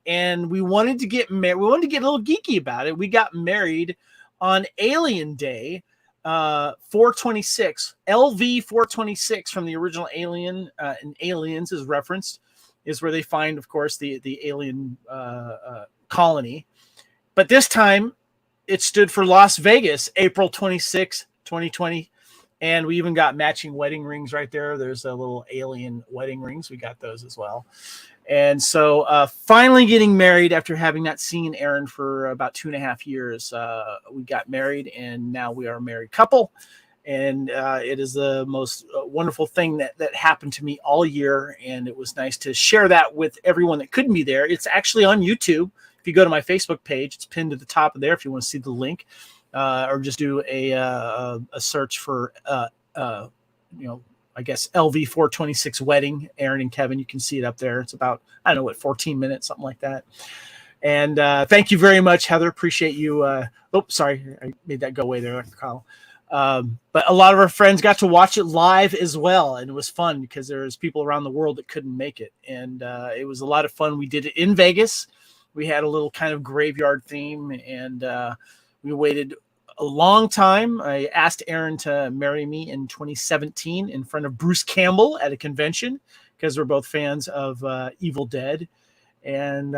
and we wanted to get married. We wanted to get a little geeky about it. We got married on Alien Day, 426, LV 426 from the original Alien, and Aliens is referenced, is where they find, of course, the alien colony. But this time, it stood for Las Vegas, April 26, 2020. And we even got matching wedding rings right there. There's a little alien wedding rings. We got those as well. And so finally getting married after having not seen Erin for about 2.5 years. We got married, and now we are a married couple. And it is the most wonderful thing that happened to me all year. And it was nice to share that with everyone that couldn't be there. It's actually on YouTube. If you go to my Facebook page, it's pinned to the top of there if you want to see the link, or just do a search for, I guess, LV 426 wedding, Aaron and Kevin. You can see it up there. It's about, 14 minutes, something like that. And thank you very much, Heather. Appreciate you. Sorry, I made that go away there, Kyle. But a lot of our friends got to watch it live as well, and it was fun because there was people around the world that couldn't make it, and it was a lot of fun. We did it in Vegas. We had a little kind of graveyard theme, and we waited a long time. I asked Aaron to marry me in 2017 in front of Bruce Campbell at a convention because we're both fans of Evil Dead, and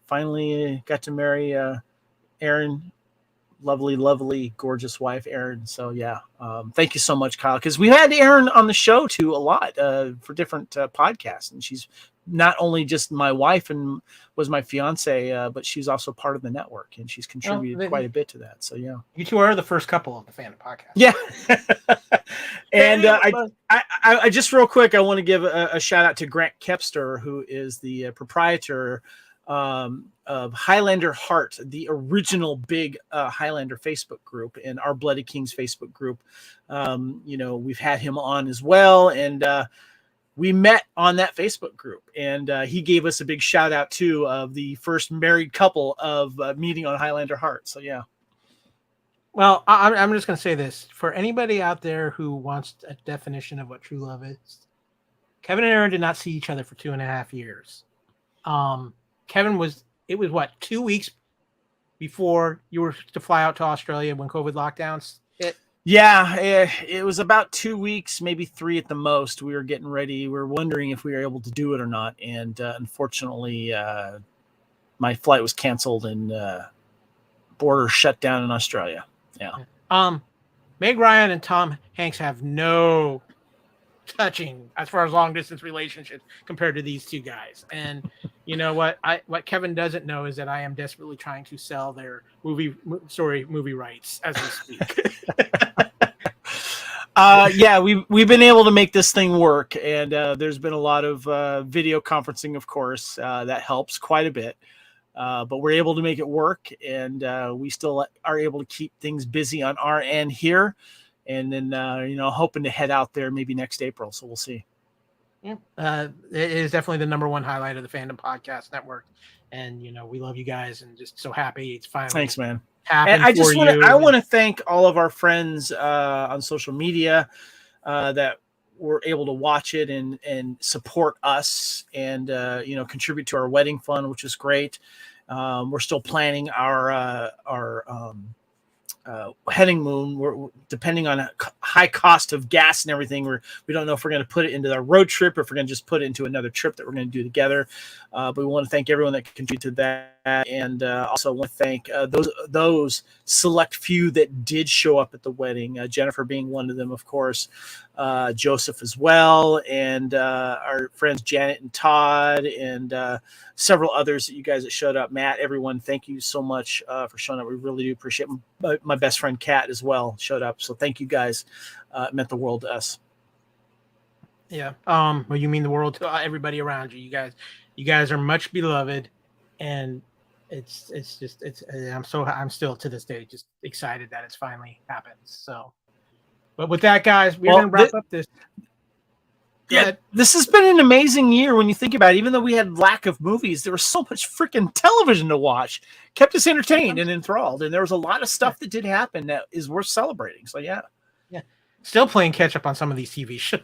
finally got to marry Aaron. Lovely, gorgeous wife, Erin. So thank you so much, Kyle, because we had Erin on the show too a lot for different podcasts, and she's not only just my wife and was my fiance, but she's also part of the network, and she's contributed quite a bit to that. So you two are the first couple of the Fandom podcast. Yeah. And I just real quick, I want to give a shout out to Grant Kepster, who is the proprietor of Highlander Heart, the original big Highlander Facebook group, and our Bloody Kings Facebook group. We've had him on as well, and we met on that Facebook group, and he gave us a big shout out too of the first married couple of meeting on Highlander Heart. So Well, I'm just going to say this for anybody out there who wants a definition of what true love is. Kevin and Aaron did not see each other for 2.5 years. It was what, 2 weeks before you were to fly out to Australia when COVID lockdowns hit? Yeah, it was about 2 weeks, maybe 3 at the most. We were getting ready. We were wondering if we were able to do it or not. And unfortunately, my flight was canceled and border shut down in Australia. Yeah. Meg Ryan and Tom Hanks have no touching as far as long distance relationships compared to these two guys. And you know what Kevin doesn't know is that I am desperately trying to sell their movie rights as we speak. We've been able to make this thing work, and there's been a lot of video conferencing, of course, that helps quite a bit. But we're able to make it work, and we still are able to keep things busy on our end here. And then, hoping to head out there maybe next April. So we'll see. Yeah, it is definitely the number one highlight of the Fandom Podcast Network. And, we love you guys and just so happy it's finally. Thanks, man. And I want to thank all of our friends on social media that were able to watch it and support us and, contribute to our wedding fund, which is great. We're still planning our honeymoon. We're depending on a high cost of gas and everything. We don't know if we're going to put it into our road trip or if we're going to just put it into another trip that we're going to do together. But we want to thank everyone that contributed to that, and also want to thank those select few that did show up at the wedding. Jennifer being one of them, of course. Joseph as well, and our friends Janet and Todd, and several others that you guys that showed up. Matt, everyone, thank you so much for showing up. We really do appreciate it. My best friend Kat as well showed up, so thank you guys. It meant the world to us. Yeah. Well, you mean the world to everybody around you. You guys are much beloved, and I'm still to this day just excited that it's finally happened. So. But with that, guys, we're going to wrap up this. This has been an amazing year when you think about it. Even though we had lack of movies, there was so much freaking television to watch. Kept us entertained and enthralled. And there was a lot of stuff that did happen that is worth celebrating. So, yeah. Still playing catch up on some of these TV shows.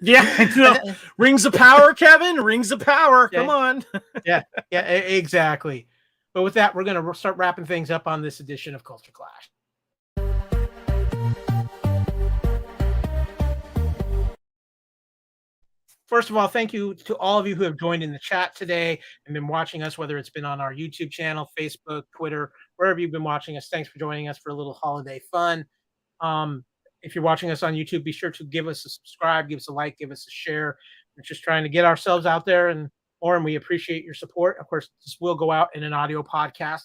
Yeah. Rings of Power, Kevin. Rings of Power. Come on. Yeah, exactly. But with that, we're going to start wrapping things up on this edition of Culture Clash. First of all, thank you to all of you who have joined in the chat today and been watching us, whether it's been on our YouTube channel, Facebook, Twitter, wherever you've been watching us. Thanks for joining us for a little holiday fun. If you're watching us on YouTube, be sure to give us a subscribe, give us a like, give us a share. We're just trying to get ourselves out there and more, and we appreciate your support. Of course, this will go out in an audio podcast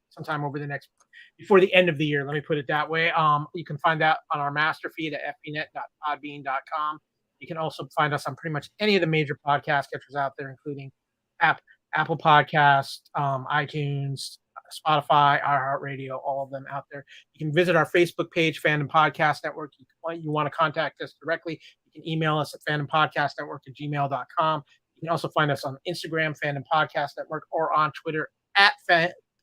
sometime over the next before the end of the year. Let me put it that way. You can find that on our master feed at fbnet.podbean.com. You can also find us on pretty much any of the major podcast catchers out there, including Apple Podcast, iTunes, Spotify, iHeartRadio, all of them out there. You can visit our Facebook page, Fandom Podcast Network. You want to contact us directly, you can email us at fandompodcastnetwork@gmail.com. You can also find us on Instagram, Fandom Podcast Network, or on Twitter at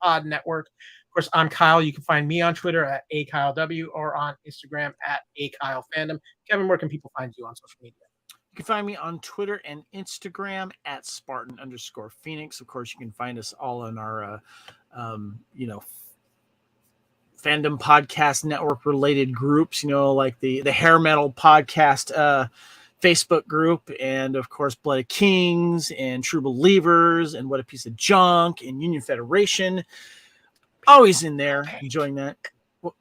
Pod Network. Of course, I'm Kyle. You can find me on Twitter at AKyleW or on Instagram at AKyleFandom. Kevin, where can people find you on social media? You can find me on Twitter and Instagram at Spartan_Phoenix. Of course, you can find us all in our, Fandom Podcast Network related groups, like the Hair Metal Podcast Facebook group, and of course, Blood of Kings and True Believers and What a Piece of Junk and Union Federation. Always in there, enjoying that.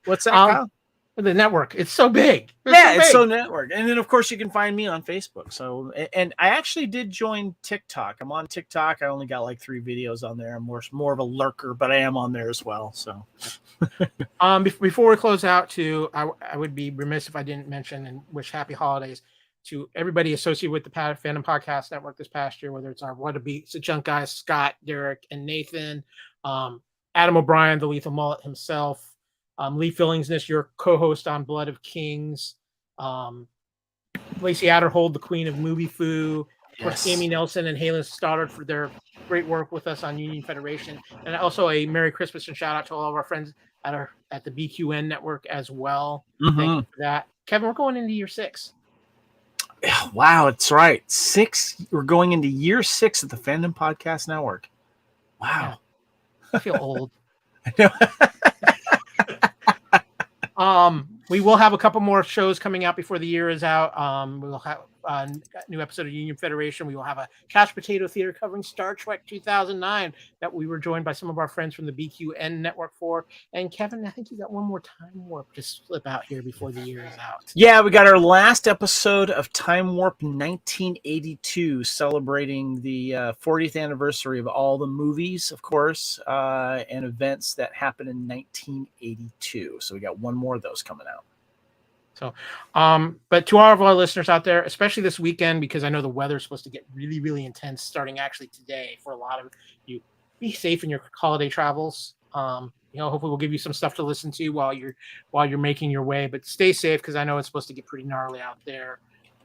What's that, Kyle? The network. It's so big. It's so network. And then, of course, you can find me on Facebook. So, and I actually did join TikTok. I'm on TikTok. I only got like 3 videos on there. I'm more of a lurker, but I am on there as well. So, before we close out, I would be remiss if I didn't mention and wish happy holidays to everybody associated with the Fandom Podcast Network this past year, whether it's our What a Piece of Junk guys, Scott, Derek, and Nathan, Adam O'Brien, the Lethal Mullet himself, Lee Fillingsness, your co-host on Blood of Kings, Lacey Adderhold, the Queen of Movie Foo, of course, Amy Nelson and Halen Stoddard for their great work with us on Union Federation, and also a Merry Christmas and shout out to all of our friends at the BQN network as well. Mm-hmm. Thank you for that, Kevin. We're going into year 6. Wow, it's right. 6. We're going into year 6 of the Fandom Podcast Network. Wow. Yeah. I feel old. I know. We will have a couple more shows coming out before the year is out. We will have a new episode of Union Federation. We will have a Couch Potato Theater covering Star Trek 2009 that we were joined by some of our friends from the BQN network for. And Kevin, I think you got one more Time Warp to slip out here before the year is out. Yeah, we got our last episode of Time Warp 1982, celebrating the 40th anniversary of all the movies, of course, and events that happened in 1982. So we got one more of those coming out. So, but to all of our listeners out there, especially this weekend, because I know the weather is supposed to get really, really intense starting actually today for a lot of you, be safe in your holiday travels. Hopefully we'll give you some stuff to listen to while you're making your way, but stay safe because I know it's supposed to get pretty gnarly out there.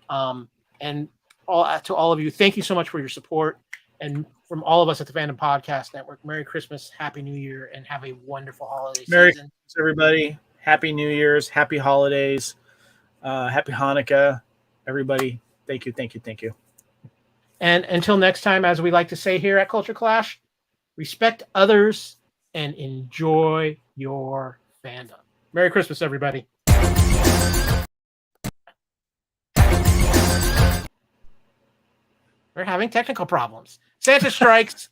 And to all of you, thank you so much for your support. And from all of us at the Fandom Podcast Network, Merry Christmas, Happy New Year, and have a wonderful holiday season. Merry Christmas, everybody. Happy New Year's, happy holidays, happy Hanukkah, everybody. Thank you. And until next time, as we like to say here at Culture Clash, respect others and enjoy your fandom. Merry Christmas, everybody. We're having technical problems. Santa strikes.